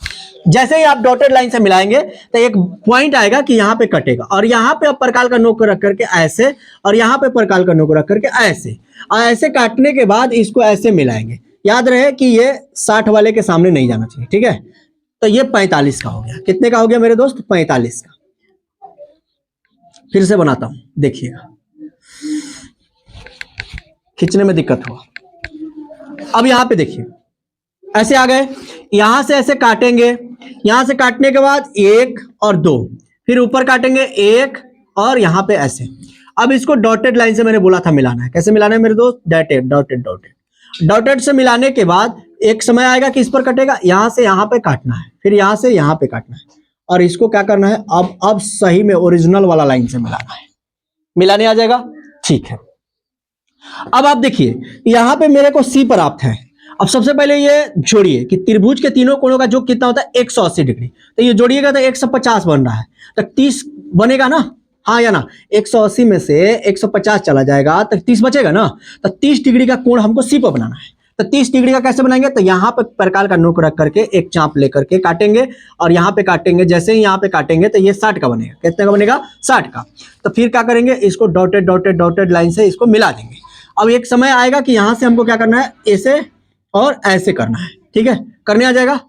जैसे ही आप डॉटेड लाइन से मिलाएंगे तो एक पॉइंट आएगा कि यहां पे कटेगा, और यहां पे आप प्रकाल का नोक रख करके ऐसे, और यहां पे प्रकाल का नोक रख करके ऐसे, और ऐसे काटने के बाद इसको ऐसे मिलाएंगे। याद रहे कि ये 60 वाले के सामने नहीं जाना चाहिए। ठीक है, तो ये 45 का हो गया। कितने का हो गया मेरे दोस्त, 45 का। फिर से बनाता हूं, देखिएगा खींचने में दिक्कत हुआ। अब यहां पे देखिए ऐसे आ गए, यहां से ऐसे काटेंगे, यहां से काटने के बाद 1 और 2, फिर ऊपर काटेंगे 1 और यहां पे ऐसे। अब इसको डॉटेड लाइन से मैंने बोला था मिलाना है। कैसे मिलाना है मेरे दोस्त, डॉटेड डॉटेड डॉटेड डॉटेड से मिलाने के बाद एक समय आएगा कि इस पर कटेगा, यहां से यहां पे काटना है, फिर यहां से यहां पे काटना है, और इसको क्या करना है, अब सही में ओरिजिनल वाला लाइन से मिलाना है। मिलाने आ जाएगा, ठीक है। अब आप देखिए यहां पे मेरे को सी प्राप्त है। अब सबसे पहले ये जोड़िए कि त्रिभुज के तीनों कोणों का योग कितना होता है, 180 डिग्री। तो ये जोड़िएगा तो 150 बन रहा है, तो 30 बनेगा ना, हाँ या ना। 180 में से 150 चला जाएगा तो 30 बचेगा ना। तो 30 डिग्री का कोण हमको सी पर बनाना है। तो 30 डिग्री का कैसे बनाएंगे, तो यहाँ पे प्रकाल का नोक रख करके एक चाप लेकर के काटेंगे और यहाँ पे काटेंगे। जैसे ही यहाँ पे काटेंगे तो ये 60 का बनेगा। कितने का बनेगा, 60 का। तो फिर क्या करेंगे, इसको डॉटेड डॉटेड डॉटेड लाइन से इसको मिला देंगे। अब एक समय आएगा कि यहाँ से हमको क्या करना है, ऐसे और ऐसे करना है। ठीक है, करने आ जाएगा,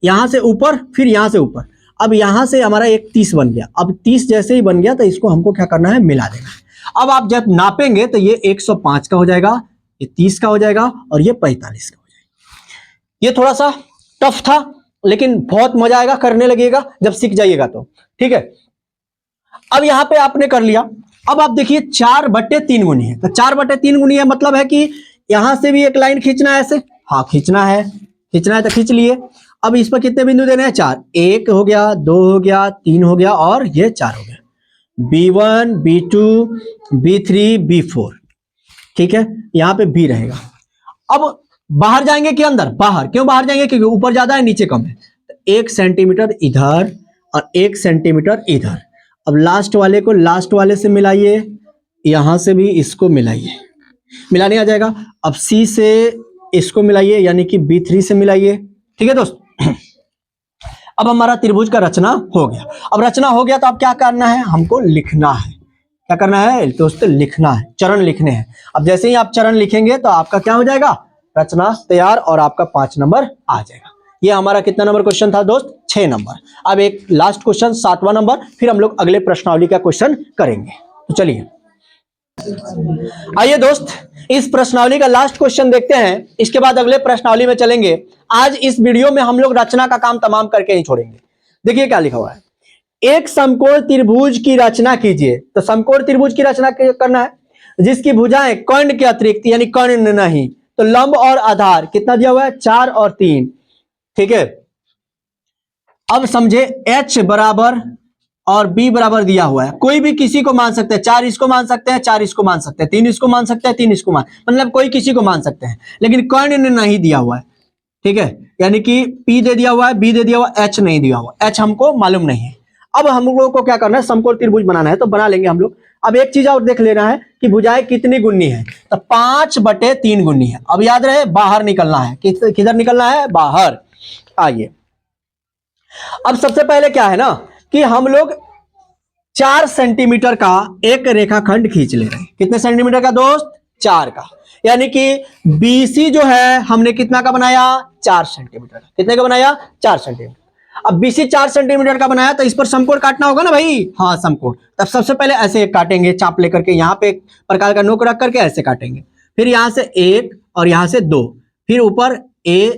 यहाँ से ऊपर फिर यहाँ से ऊपर। अब यहाँ से हमारा एक 30 बन गया। अब 30 जैसे ही बन गया तो इसको हमको क्या करना है, मिला देना है। अब आप जब नापेंगे तो ये 105 का हो जाएगा, ये 30 का हो जाएगा और ये 45 का हो जाएगा। ये थोड़ा सा टफ था लेकिन बहुत मजा आएगा, करने लगेगा जब सीख जाइएगा तो। ठीक है, अब यहाँ पे आपने कर लिया। अब आप देखिए 4/3 गुनी है, तो 4/3 गुनी है मतलब है कि यहां से भी एक लाइन खींचना है ऐसे, हाँ खींचना है तो खींच लिए। अब इस पर कितने बिंदु देने हैं, 4। 1 हो गया, 2 हो गया, 3 हो गया और ये 4 हो गया। B1 B2 B3 B4। ठीक है, यहां पे B रहेगा। अब बाहर जाएंगे कि अंदर, बाहर। क्यों बाहर जाएंगे, क्योंकि ऊपर ज्यादा है नीचे कम है। 1 सेंटीमीटर इधर और 1 सेंटीमीटर इधर। अब लास्ट वाले को लास्ट वाले से मिलाइए, यहां से भी इसको मिलाइए, मिलाने आ जाएगा। अब C से इसको मिलाइए यानी कि B3 से मिलाइए। ठीक है दोस्त, अब हमारा त्रिभुज का रचना हो गया। अब रचना हो गया तो अब क्या करना है, हमको लिखना है। क्या करना है दोस्तों, लिखना है, चरण लिखने हैं। अब जैसे ही आप चरण लिखेंगे तो आपका क्या हो जाएगा, रचना तैयार और आपका 5 नंबर आ जाएगा। ये हमारा कितना नंबर क्वेश्चन था दोस्त, 6 नंबर। अब एक लास्ट क्वेश्चन 7वां नंबर, फिर हम लोग अगले प्रश्नावली का क्वेश्चन करेंगे। तो चलिए आइए दोस्त, इस प्रश्नावली का लास्ट क्वेश्चन देखते हैं, इसके बाद अगले प्रश्नावली में चलेंगे। आज इस वीडियो में हम लोग रचना का काम तमाम करके ही छोड़ेंगे। देखिए क्या लिखा हुआ है, एक समकोण त्रिभुज की रचना कीजिए। तो समकोण त्रिभुज की रचना करना है जिसकी भुजाएं कर्ण के अतिरिक्त यानी कर्ण नहीं, तो लंब और आधार कितना दिया हुआ है, 4 और 3। ठीक है, अब समझे H बराबर और B बराबर दिया हुआ है, कोई भी किसी को मान सकते हैं, 4 इसको मान सकते हैं, 4 इसको मान सकते हैं, 3 इसको मान सकते हैं, 3 इसको मान, मतलब कोई किसी को मान सकते हैं, लेकिन कर्ण ने नहीं दिया हुआ है। ठीक है, यानी कि P दे दिया हुआ है, B दे दिया हुआ है, H नहीं दिया हुआ, H हमको मालूम नहीं है। अब हम लोगों को क्या करना है, समकोण त्रिभुज बनाना है, तो बना लेंगे हम लोग। अब एक चीज और देख लेना है कि भुजाएं कितनी गुनी है, तो 5/3 गुनी है। अब याद रहे बाहर निकलना है, किधर निकलना है, बाहर। आइए, अब सबसे पहले क्या है ना कि हम लोग 4 सेंटीमीटर का एक रेखाखंड खींच ले रहे हैं। कितने सेंटीमीटर का दोस्त, 4 का, यानी कि BC जो है हमने कितना का बनाया, 4 सेंटीमीटर का। कितने का बनाया, 4 सेंटीमीटर। अब BC 4 सेंटीमीटर का बनाया तो इस पर समकोण काटना होगा ना भाई, हाँ समकोण। तब सबसे पहले ऐसे एक काटेंगे, चाप लेकर के यहाँ पे एक प्रकार का नोक रख करके ऐसे काटेंगे, फिर यहां से 1 और यहां से 2, फिर ऊपर A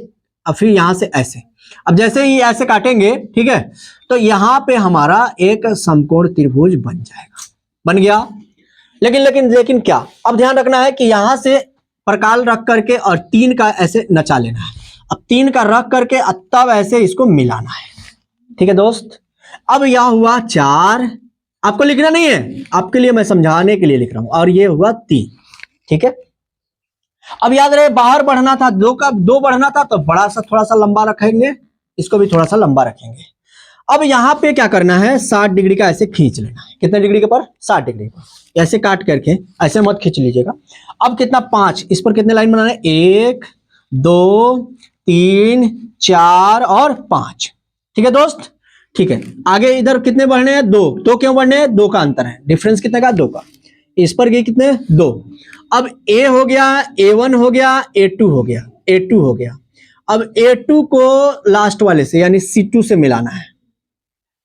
और फिर यहां से ऐसे। अब जैसे ही ऐसे काटेंगे, ठीक है, तो यहां पे हमारा एक समकोण त्रिभुज बन जाएगा, बन गया। लेकिन क्या, अब ध्यान रखना है कि यहां से प्रकार रख करके और 3 का ऐसे नचा लेना है। अब 3 का रख करके तब ऐसे इसको मिलाना है। ठीक है दोस्त, अब यह हुआ 4, आपको लिखना नहीं है, आपके लिए मैं समझाने के लिए लिख रहा हूं, और ये हुआ 3। ठीक है, अब याद रहे बाहर बढ़ना था, 2 बढ़ना था, तो बड़ा सा थोड़ा सा लंबा रखेंगे, इसको भी थोड़ा सा लंबा रखेंगे। अब यहां पे क्या करना है, 60 डिग्री का ऐसे खींच लेना है। कितने डिग्री के पर, 60 डिग्री पर, ऐसे काट करके ऐसे मत खींच लीजिएगा। अब कितना, 5, इस पर कितने लाइन बनाना है, 1 2 3 4 और 5। ठीक है दोस्त, ठीक है। आगे इधर कितने बढ़ने हैं, 2 क्यों बढ़ने हैं, 2 का अंतर है, डिफरेंस कितने का, 2 का। इस पर गए कितने, 2। अब A हो गया, A1 हो गया, A2 हो गया, A2 हो गया। अब A2 को लास्ट वाले से यानी C2 से मिलाना है।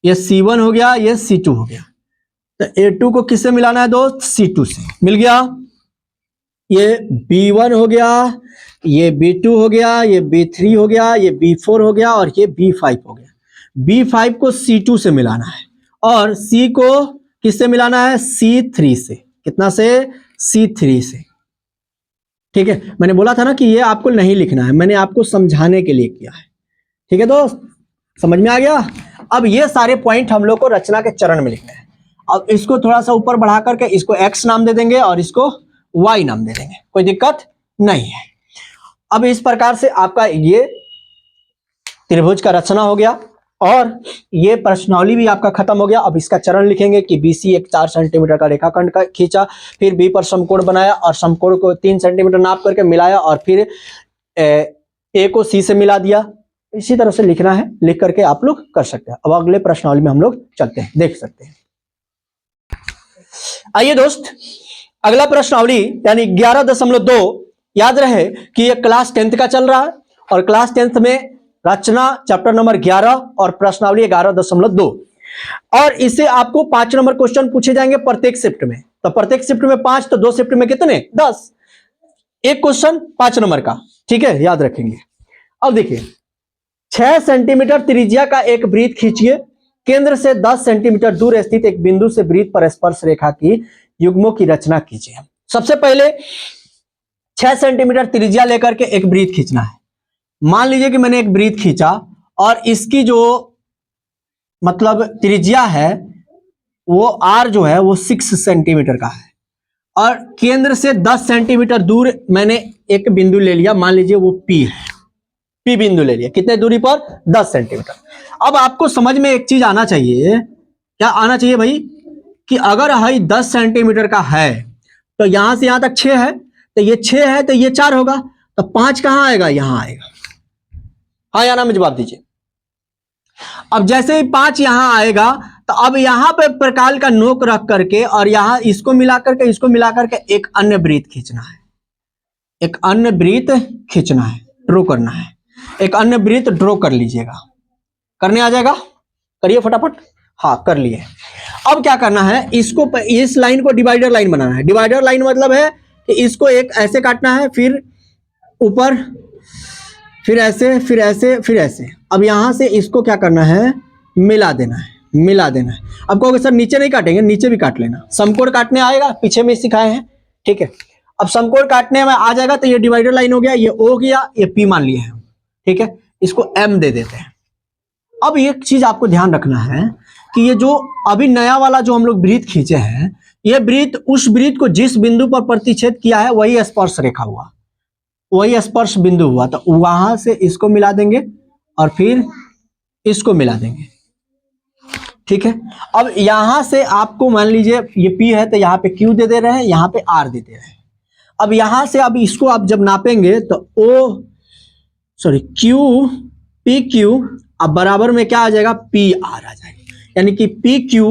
ये C1 हो गया, ये C2 हो गया, तो A2 को किससे मिलाना है दोस्त, C2 से। मिल गया, ये B1 हो गया, ये B2 हो गया, ये B3 हो गया, ये B4 हो गया, और ये B5 हो गया। B5 को C2 से मिलाना है, और C को किससे मिलाना है, C3 से। कितना से, C3 से। ठीक है, मैंने बोला था ना कि ये आपको नहीं लिखना है, मैंने आपको समझाने के लिए किया है। ठीक है दोस्त, समझ में आ गया। अब ये सारे पॉइंट हम लोग को रचना के चरण में लिखने हैं। अब इसको थोड़ा सा ऊपर बढ़ा करके इसको X नाम दे देंगे और इसको Y नाम दे देंगे, कोई दिक्कत नहीं है। अब इस प्रकार से आपका ये त्रिभुज का रचना हो गया, और ये प्रश्नावली भी आपका खत्म हो गया। अब इसका चरण लिखेंगे कि BC एक 4 सेंटीमीटर का रेखाखंड का खींचा, फिर B पर समकोण बनाया और समकोण को 3 सेंटीमीटर नाप करके मिलाया, और फिर A को C से मिला दिया। इसी तरह से लिखना है, लिख करके आप लोग कर सकते हैं। अब अगले प्रश्नावली में हम लोग चलते हैं, देख सकते हैं। आइए दोस्त, अगला प्रश्नावली यानी 11.2। याद रहे कि ये क्लास 10th का चल रहा है, और क्लास 10th में रचना चैप्टर नंबर 11 और प्रश्नावली 11.2, और इससे आपको 5 नंबर क्वेश्चन पूछे जाएंगे प्रत्येक शिफ्ट में। तो प्रत्येक शिफ्ट में 5, तो 2 शिफ्ट में कितने, 10, एक क्वेश्चन 5 नंबर का। ठीक है, याद रखेंगे। अब देखिए, 6 सेंटीमीटर त्रिज्या का एक वृत्त खींचिए, केंद्र से 10 सेंटीमीटर दूर स्थित एक बिंदु से वृत्त पर स्पर्श रेखा की युग्मों की रचना कीजिए। सबसे पहले 6 सेंटीमीटर त्रिज्या लेकर के एक वृत्त खींचना है। मान लीजिए कि मैंने एक वृत्त खींचा, और इसकी जो मतलब त्रिज्या है वो R जो है वो 6 सेंटीमीटर का है, और केंद्र से 10 सेंटीमीटर दूर मैंने एक बिंदु ले लिया, मान लीजिए वो P है, P बिंदु ले लिया, कितने दूरी पर, 10 सेंटीमीटर। अब आपको समझ में एक चीज आना चाहिए, क्या आना चाहिए भाई, कि अगर हाई 10 सेंटीमीटर का है तो यहां से यहां तक 6 है, तो ये 6 है तो ये 4 होगा, तो 5 कहां आएगा, यहां आएगा। हाँ या ना में जवाब दीजिए। अब जैसे ही 5 यहां आएगा, तो अब यहां पे प्रकार का नोक रख करके और यहां इसको मिला करके एक अन्य वृत्त खींचना है, एक अन्य वृत्त खींचना है, ड्रॉ करना है। एक अन्य वृत्त ड्रॉ कर लीजिएगा, करने आ जाएगा, करिए फटाफट। हाँ कर लिए। अब क्या करना है, इसको इस लाइन को डिवाइडर लाइन बनाना है। डिवाइडर लाइन मतलब है कि इसको एक ऐसे काटना है, फिर ऊपर, फिर ऐसे, फिर ऐसे, फिर ऐसे। अब यहां से इसको क्या करना है, मिला देना है, मिला देना है। अब कहोगे सर नीचे नहीं काटेंगे, नीचे भी काट लेना, समकोण काटने आएगा, पीछे में सिखाए हैं, ठीक है। अब समकोण काटने में आ जाएगा तो ये डिवाइडर लाइन हो गया, ये ओ गया, ये पी मान लिए हैं, ठीक है। इसको एम दे देते हैं। अब एक चीज आपको ध्यान रखना है कि ये जो अभी नया वाला जो हम लोग वृत्त खींचे हैं, ये वृत्त उस वृत्त को जिस बिंदु पर प्रतिच्छेद किया है वही स्पर्श रेखा हुआ, वही स्पर्श बिंदु हुआ, तो वहां से इसको मिला देंगे और फिर इसको मिला देंगे, ठीक है। अब यहां से आपको मान लीजिए ये P है तो यहाँ पे Q दे रहे हैं, यहाँ पे R दे रहे हैं। अब यहां से अब इसको आप जब नापेंगे तो Q P Q अब बराबर में क्या आ जाएगा, P R आ जाएगा, यानी कि P Q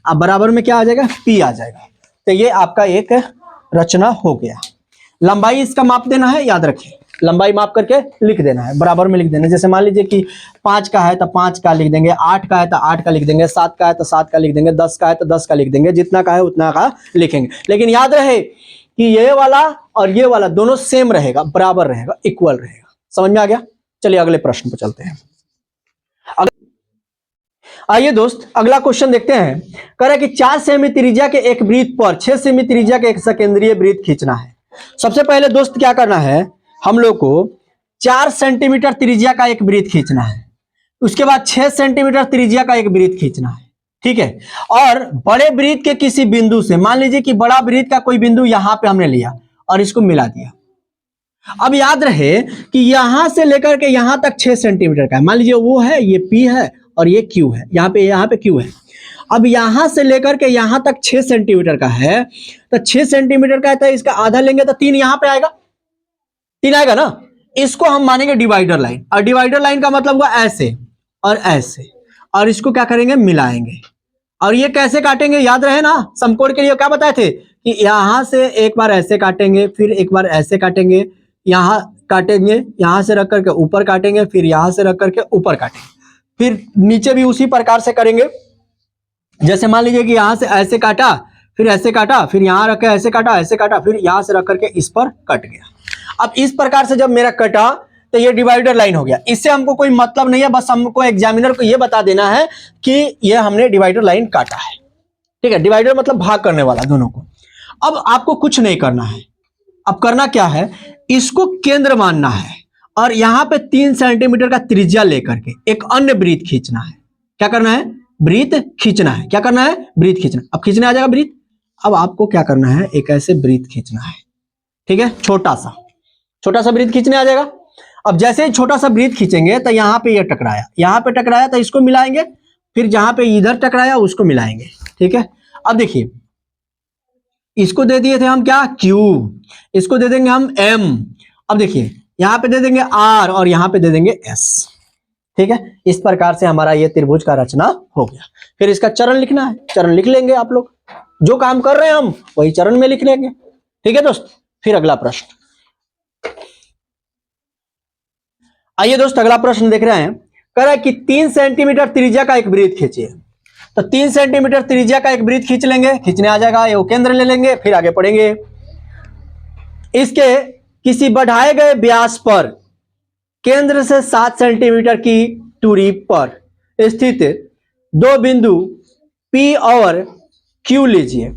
अब बराबर में क्या आ जाएगा, P आ जाएगा। तो ये आपका एक रचना हो गया। लंबाई इसका माप देना है, याद रखिए, लंबाई माप करके लिख देना है, बराबर में लिख देना है। जैसे मान लीजिए कि 5 का है तो 5 का लिख देंगे, 8 का है तो 8 का लिख देंगे, 7 का है तो 7 का लिख देंगे, 10 का है तो 10 का लिख देंगे, जितना का है उतना का लिखेंगे। लेकिन याद रहे कि ये वाला और ये वाला दोनों सेम रहेगा, बराबर रहेगा, इक्वल रहेगा। समझ में आ गया? चलिए अगले प्रश्न पर चलते हैं। आइए दोस्त अगला क्वेश्चन देखते हैं। कह रहा है कि 4 सेमी त्रिज्या के एक वृत्त पर 6 सेमी त्रिज्या के एक सकेंद्रीय वृत्त खींचना है। सबसे पहले दोस्त क्या करना है, हम लोग को 4 सेंटीमीटर त्रिज्या का एक वृत्त खींचना है, उसके बाद 6 सेंटीमीटर त्रिज्या का एक वृत्त खींचना है, ठीक है। और बड़े वृत्त के किसी बिंदु से, मान लीजिए कि बड़ा वृत्त का कोई बिंदु यहां पे हमने लिया और इसको मिला दिया। अब याद रहे कि यहां से लेकर के यहां तक 6 सेंटीमीटर का है, मान लीजिए वो है, ये P है और ये Q है, यहाँ पे Q है। अब यहां से लेकर के यहां तक 6 सेंटीमीटर का है, तो 6 सेंटीमीटर का है तो इसका आधा लेंगे तो 3 यहां पे आएगा, 3 आएगा ना। इसको हम मानेंगे डिवाइडर लाइन, और डिवाइडर लाइन का मतलब हुआ ऐसे और ऐसे, और इसको क्या करेंगे, मिलाएंगे। और ये कैसे काटेंगे, याद रहे ना, समकोण के लिए क्या बताए थे कि यहां से एक बार ऐसे काटेंगे, फिर एक बार ऐसे काटेंगे, यहां काटेंगे, यहां से रख करके ऊपर काटेंगे, फिर यहां से रख करके ऊपर काटेंगे, फिर नीचे भी उसी प्रकार से करेंगे। जैसे मान लीजिए कि यहां से ऐसे काटा, फिर ऐसे काटा, फिर यहां रख के ऐसे काटा, ऐसे काटा, फिर यहां से रख करके इस पर कट गया। अब इस प्रकार से जब मेरा कटा तो ये डिवाइडर लाइन हो गया। इससे हमको कोई मतलब नहीं है, बस हमको एग्जामिनर को ये बता देना है कि ये हमने डिवाइडर लाइन काटा है, ठीक है। डिवाइडर मतलब भाग करने वाला दोनों को। अब आपको कुछ नहीं करना है, अब करना क्या है, इसको केंद्र मानना है और यहां पे 3 सेंटीमीटर का त्रिज्या लेकर के एक अन्य वृत्त खींचना है। क्या करना है, वृत्त खींचना है। क्या करना है, वृत्त खींचना। अब खींचने आ जाएगा वृत्त। अब आपको क्या करना है, एक ऐसे वृत्त खींचना है, ठीक है, छोटा सा वृत्त खींचने आ जाएगा। अब जैसे ही छोटा सा वृत्त खींचेंगे तो यहां पे ये टकराया, यहां पे टकराया तो इसको मिलाएंगे, फिर जहां पे इधर टकराया उसको मिलाएंगे, ठीक है। अब देखिए इसको दे दिए थे हम क्या, Q, इसको दे देंगे हम M। अब देखिए यहां पे दे देंगे R और यहां पे दे देंगे S, ठीक है। इस प्रकार से हमारा ये त्रिभुज का रचना हो गया। फिर इसका चरण लिखना है, चरण लिख लेंगे। आप लोग जो काम कर रहे हैं हम वही चरण में लिख लेंगे, ठीक है दोस्त। फिर अगला प्रश्न, आइए दोस्त अगला प्रश्न देख रहे हैं। कह रहा है कि 3 सेंटीमीटर त्रिज्या का एक वृत्त खींचिए। तो 3 सेंटीमीटर त्रिज्या का एक वृत्त खींच लेंगे, खींचने आ जाएगा, ये केंद्र ले लेंगे, फिर आगे पढ़ेंगे। इसके किसी बढ़ाए गए व्यास पर केंद्र से 7 सेंटीमीटर की दूरी पर स्थित 2 बिंदु P और Q लीजिए।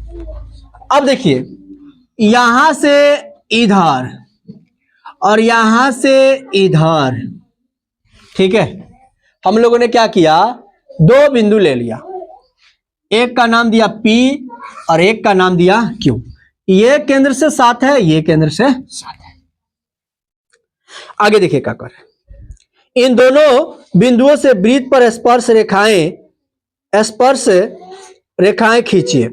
अब देखिए यहां से इधर और यहां से इधर, ठीक है। हम लोगों ने क्या किया, 2 बिंदु ले लिया, एक का नाम दिया P और एक का नाम दिया Q। ये केंद्र से 7 है, ये केंद्र से 7 है। आगे देखिए क्या कर, इन दोनों बिंदुओं से वृत्त पर स्पर्श रेखाएं खींचिए।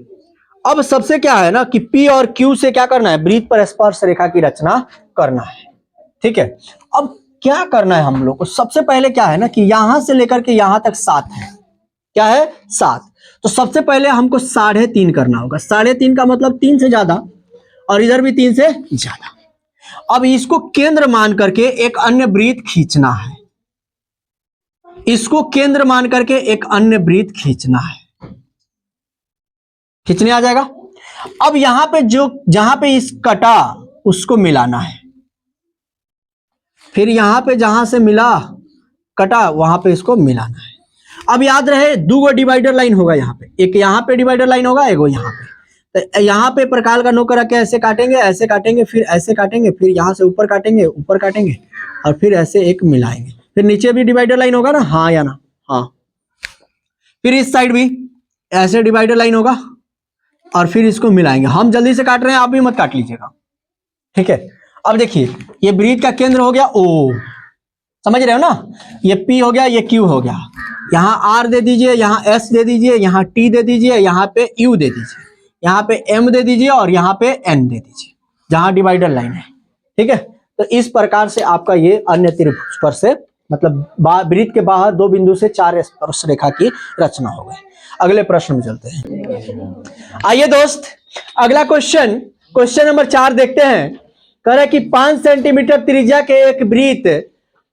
अब सबसे क्या है ना कि P और Q से क्या करना है, वृत्त पर स्पर्श रेखा की रचना करना है, ठीक है। अब क्या करना है हम लोग को, सबसे पहले क्या है ना कि यहां से लेकर के यहां तक 7 है, क्या है 7। तो सबसे पहले हमको 3.5 करना होगा। 3.5 का मतलब 3 से ज्यादा, और इधर भी 3 से ज्यादा। अब इसको केंद्र मान करके एक अन्य वृत्त खींचना है, इसको केंद्र मान करके एक अन्य वृत्त खींचना है, खींचने आ जाएगा। अब यहां पे जो जहां पे इस कटा उसको मिलाना है, फिर यहां पे जहां से मिला कटा वहां पे इसको मिलाना है। अब याद रहे दो गो डिवाइडर लाइन होगा यहाँ पे, एक यहाँ पे डिवाइडर लाइन होगा, एक यहाँ पे। तो यहाँ पे प्रकार का नोक रख के ऐसे काटेंगे, फिर ऐसे काटेंगे, फिर यहाँ से ऊपर काटेंगे, और फिर ऐसे एक मिलाएंगे। फिर नीचे भी डिवाइडर लाइन होगा ना, हाँ या ना, हाँ। फिर इस साइड भी ऐसे डिवाइडर लाइन होगा और फिर इसको मिलाएंगे। हम जल्दी से काट रहे हैं, आप भी मत काट लीजिएगा, ठीक है। अब देखिए ये वृत्त का केंद्र हो गया O, समझ रहे हो ना, ये P हो गया, ये Q हो गया। यहाँ R दे दीजिए, यहाँ S दे दीजिए, यहाँ T दे दीजिए, यहाँ पे U दे दीजिए, यहाँ पे M दे दीजिए और यहाँ पे N दे दीजिए, जहां डिवाइडर लाइन है, ठीक है। तो इस प्रकार से आपका ये अन्य त्रिभुज पर से मतलब वृत्त के बाहर दो बिंदु से 4 स्पर्श रेखा की रचना हो गई। अगले प्रश्न में चलते हैं। आइए दोस्त, अगला क्वेश्चन नंबर 4 देखते हैं। कह रहा है कि 5 सेंटीमीटर त्रिज्या के एक वृत्त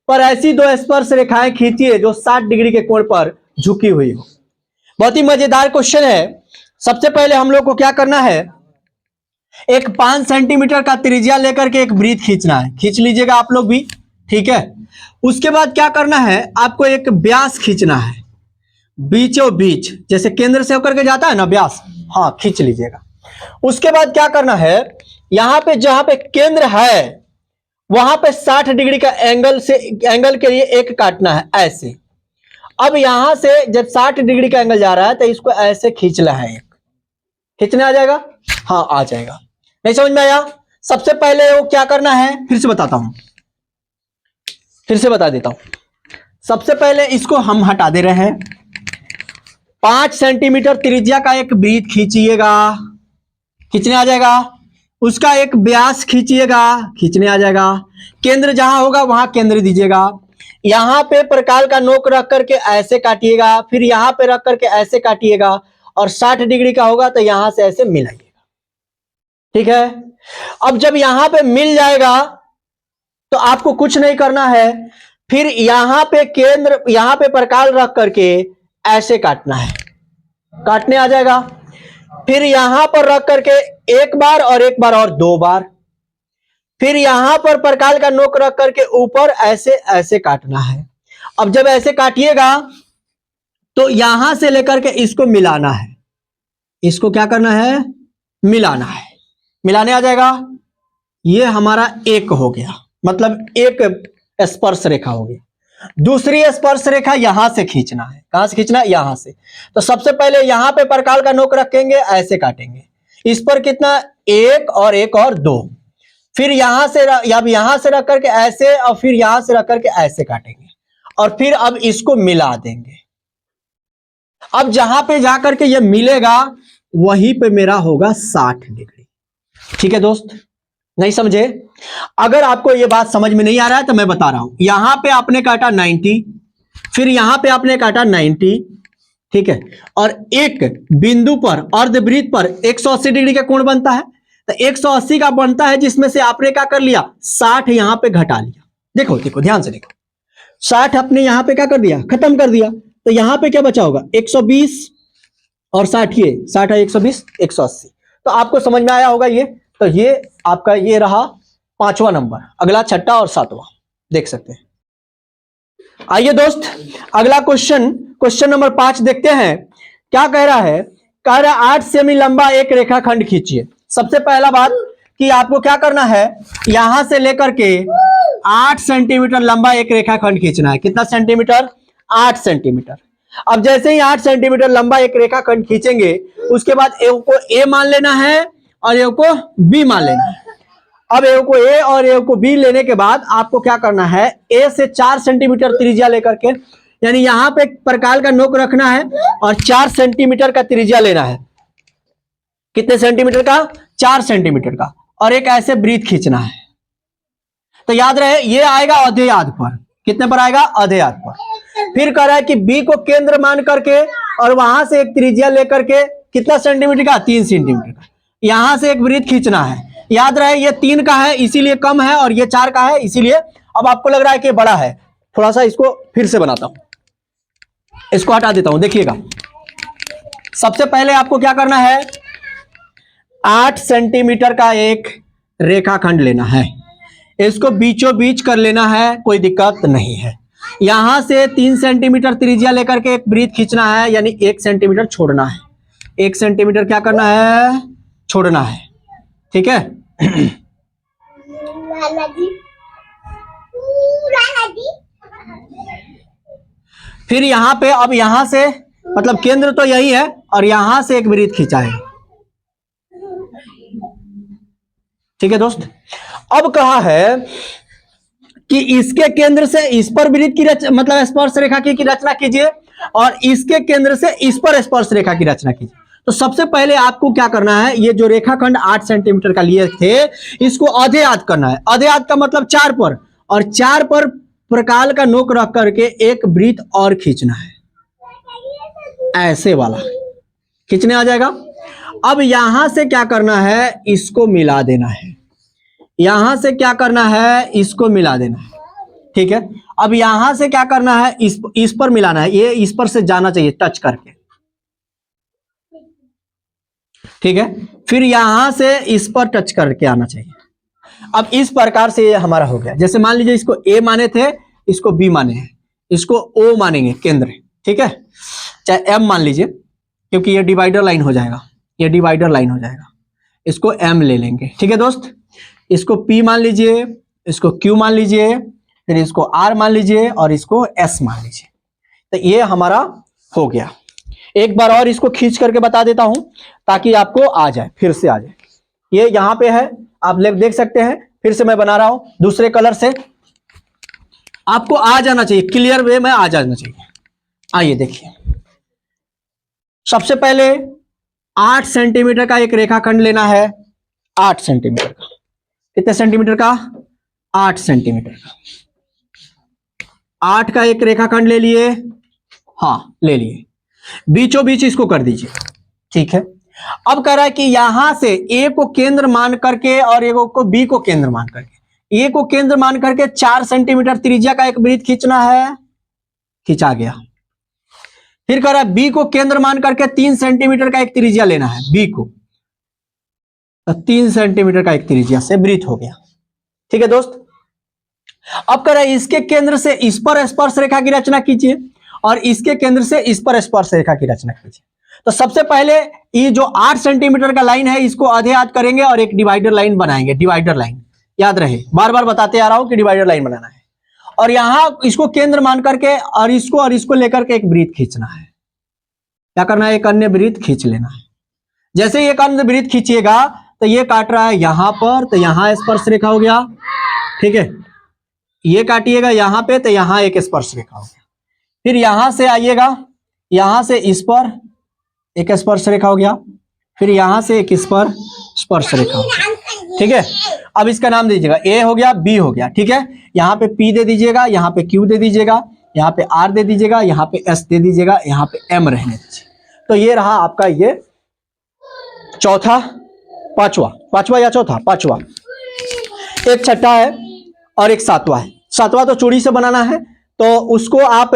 पर ऐसी दो स्पर्श रेखाएं खींचिए जो 60 डिग्री के कोण पर झुकी हुई हो। बहुत ही मजेदार क्वेश्चन है। सबसे पहले हम लोग को क्या करना है, एक 5 सेंटीमीटर का त्रिज्या लेकर के एक वृत्त खींचना है। खींच लीजिएगा आप लोग भी, ठीक है। उसके बाद क्या करना है, आपको एक व्यास खींचना है, बीचों बीच, जैसे केंद्र से होकर के जाता है ना व्यास, हाँ खींच लीजिएगा। उसके बाद क्या करना है, यहां पे जहां पे केंद्र है वहां पे 60 डिग्री का एंगल के लिए एक काटना है ऐसे। अब यहां से जब 60 डिग्री का एंगल जा रहा है तो इसको ऐसे खींचना है, एक खींचने आ जाएगा, हाँ आ जाएगा। नहीं समझ में आया? सबसे पहले वो क्या करना है, फिर से बता देता हूं। सबसे पहले इसको हम हटा दे रहे हैं। 5 सेंटीमीटर त्रिज्या का एक वृत्त खींचिएगा, खींचने आ जाएगा। उसका एक व्यास खींचिएगा, खींचने आ जाएगा। केंद्र जहां होगा वहां केंद्र दीजिएगा। यहां पे प्रकाल का नोक रख करके ऐसे काटिएगा, फिर यहां पे रख करके ऐसे काटिएगा और 60 डिग्री का होगा तो यहां से ऐसे मिलाइएगा, ठीक है। अब जब यहां पे मिल जाएगा तो आपको कुछ नहीं करना है, फिर यहां पे केंद्र, यहां पे प्रकाल रख करके ऐसे काटना है, काटने आ जाएगा। फिर यहां पर रख करके एक बार और 2 बार, फिर यहां पर प्रकाल का नोक रख करके ऊपर ऐसे ऐसे काटना है। अब जब ऐसे काटिएगा तो यहां से लेकर के इसको मिलाना है, इसको क्या करना है, मिलाना है, मिलाने आ जाएगा। ये हमारा एक हो गया, मतलब एक स्पर्श रेखा हो गया। दूसरी स्पर्श रेखा यहां से खींचना है, कहां से खींचना है, यहां से। तो सबसे पहले यहां पे प्रकाल का नोक रखेंगे, ऐसे काटेंगे। इस पर कितना, एक और 2। फिर यहां से रख करके ऐसे और फिर यहां से रख करके ऐसे काटेंगे और फिर अब इसको मिला देंगे। अब जहां पे जाकर के ये मिलेगा वहीं पे मेरा होगा 60 डिग्री, ठीक है दोस्त। नहीं समझे? अगर आपको ये बात समझ में नहीं आ रहा है तो मैं बता रहा हूं। यहां पे आपने काटा 90, फिर यहां पे आपने काटा 90, ठीक है। और एक बिंदु पर अर्धवृत्त पर 180 डिग्री का कोण बनता है, तो 180 का बनता है, जिसमें से आपने क्या कर लिया, 60 यहां पे घटा लिया। देखो ध्यान से देखो, 60 आपने यहां पे क्या कर दिया, खत्म कर दिया। तो यहां पे क्या बचा होगा, 120 और 60, ये 60 है 120 180। तो आपको समझ में आया होगा ये। तो ये आपका ये रहा 5वां नंबर। अगला 6ठा और 7वां देख सकते हैं। आइए दोस्त, अगला क्वेश्चन नंबर 5 देखते हैं। क्या कह रहा है, 8 सेमी लंबा एक रेखाखंड खींचिए। सबसे पहला बात कि आपको क्या करना है, यहां से लेकर के 8 सेंटीमीटर लंबा एक रेखाखंड खींचना है। कितना सेंटीमीटर, 8 सेंटीमीटर। अब जैसे ही 8 सेंटीमीटर लंबा एक रेखाखंड खींचेंगे, उसके बाद ए को ए मान लेना है और ए को बी मान लेना है। अब ए को ए और ए को बी लेने के बाद आपको क्या करना है, ए से 4 सेंटीमीटर त्रिज्या लेकर के, यानी यहां पे प्रकाल का नोक रखना है और 4 सेंटीमीटर का त्रिज्या लेना है। कितने सेंटीमीटर का, 4 सेंटीमीटर का। और एक ऐसे वृत्त खींचना है। तो याद रहे ये आएगा अधोयाद पर। कितने पर आएगा, अधोयाद पर। फिर कह रहा है कि बी को केंद्र मान करके और वहां से एक त्रिज्या लेकर के, कितना सेंटीमीटर का, 3 सेंटीमीटर का, यहां से एक वृत्त खींचना है। याद रहे ये 3 का है इसीलिए कम है और ये 4 का है इसीलिए। अब आपको लग रहा है कि बड़ा है, थोड़ा सा इसको फिर से बनाता हूं, इसको हटा देता हूं। देखिएगा, सबसे पहले आपको क्या करना है, 8 सेंटीमीटर का एक रेखाखंड लेना है, इसको बीचों बीच कर लेना है, कोई दिक्कत नहीं है। यहां से 3 सेंटीमीटर त्रिज्या लेकर के एक वृत्त खींचना है, यानी 1 सेंटीमीटर छोड़ना है। 1 सेंटीमीटर क्या करना है? छोड़ना है। ठीक है। फिर यहां पे, अब यहां से मतलब केंद्र तो यही है, और यहां से एक वृत्त खींचा है। ठीक है दोस्त। अब कहा है कि इसके केंद्र से इस पर वृत्त की मतलब स्पर्श रेखा की रचना कीजिए, और इसके केंद्र से इस पर स्पर्श रेखा की रचना कीजिए। तो सबसे पहले आपको क्या करना है, ये जो रेखाखंड 8 सेंटीमीटर का लिए थे, इसको आधे आध करना है। आधे आध का मतलब 4 पर, और 4 पर प्रकाल का नोक रख करके एक वृत्त और खींचना है, ऐसे वाला खींचने आ जाएगा। अब यहां से क्या करना है, इसको मिला देना है। यहां से क्या करना है, इसको मिला देना है। ठीक है। अब यहां से क्या करना है, इस पर मिलाना है, ये इस पर से जाना चाहिए टच करके। ठीक है। फिर यहां से इस पर टच करके आना चाहिए। अब इस प्रकार से ये हमारा हो गया। जैसे मान लीजिए इसको ए माने थे, इसको बी माने हैं, इसको ओ मानेंगे केंद्र। ठीक है। चाहे एम मान लीजिए, क्योंकि ये डिवाइडर लाइन हो जाएगा, ये डिवाइडर लाइन हो जाएगा, इसको एम ले लेंगे। ठीक है दोस्त। इसको P मान लीजिए, इसको Q मान लीजिए, फिर इसको R मान लीजिए, और इसको S मान लीजिए। तो ये हमारा हो गया। एक बार और इसको खींच करके बता देता हूं, ताकि आपको आ जाए, फिर से आ जाए। ये यहां पे है, आप देख सकते हैं। फिर से मैं बना रहा हूं दूसरे कलर से, आपको आ जाना चाहिए, क्लियर वे में आ जाना चाहिए। आइए देखिए, सबसे पहले 8 सेंटीमीटर का एक रेखाखंड लेना है। 8 सेंटीमीटर का, कितने सेंटीमीटर का? 8 सेंटीमीटर का। 8 का एक रेखाखंड ले लिए, हाँ ले लिए, बीचों बीच इसको कर दीजिए। ठीक है। अब कह रहा है कि यहां से ए को केंद्र मान करके और ए को बी को केंद्र मान करके, ए को केंद्र मान करके 4 सेंटीमीटर त्रिज्या का एक वृत्त खींचना है। खींचा गया। फिर कह रहा है बी को केंद्र मान करके 3 सेंटीमीटर का एक त्रिज्या लेना है, बी को, तो 3 सेंटीमीटर का एक त्रिज्या से वृत्त हो गया। ठीक है दोस्त। अब कह रहा है इसके केंद्र से इस पर स्पर्श रेखा की रचना कीजिए, और इसके केंद्र से इस पर स्पर्श रेखा की रचना कीजिए। तो सबसे पहले ये जो 8 सेंटीमीटर का लाइन है, इसको आधे आध करेंगे और एक डिवाइडर लाइन बनाएंगे। डिवाइडर लाइन याद रहे, बार बार बताते आ रहा हूं कि डिवाइडर लाइन बनाना है, और यहां इसको केंद्र मान करके और इसको लेकर के एक वृत्त खींचना है। क्या करना है, एक अन्य वृत्त खींच लेना है। जैसे ही एक अन्य वृत्त खींचिएगा, तो ये काट रहा है यहां पर, तो यहां स्पर्श रेखा हो गया। ठीक है। ये काटिएगा यहां पे, तो यहां एक स्पर्श रेखा हो गया। फिर यहां से आइएगा, यहां से इस पर एक स्पर्श रेखा हो गया, फिर यहां से एक इस पर स्पर्श रेखा हो गया। ठीक है। अब इसका नाम दीजिएगा, ए हो गया, बी हो गया। ठीक है। यहाँ पे P दे दीजिएगा, यहाँ पे Q दे दीजिएगा, यहाँ पे R दे दीजिएगा, यहाँ पे S दे दीजिएगा, यहाँ पे M रहने दीजिए। तो ये रहा आपका ये चौथा, पांचवा या चौथा, पांचवा। एक छठा है और एक सातवां है। सातवां तो चूड़ी से बनाना है, तो उसको आप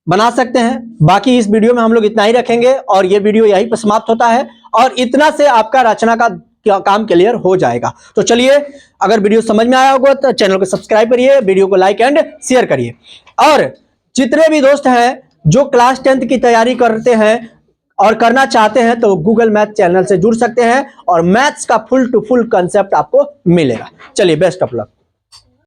बना सकते हैं। बाकी इस वीडियो में हम लोग इतना ही रखेंगे, और ये वीडियो यहीं पर समाप्त होता है, और इतना से आपका रचना का काम क्लियर हो जाएगा। तो चलिए, अगर वीडियो समझ में आया होगा तो चैनल को सब्सक्राइब करिए, वीडियो को लाइक एंड शेयर करिए। और जितने भी दोस्त हैं जो क्लास 10th की तैयारी करते हैं और करना चाहते हैं, तो गूगल मैथ चैनल से जुड़ सकते हैं, और मैथ्स का फुल टू फुल कंसेप्ट आपको मिलेगा। चलिए, बेस्ट ऑफ लक।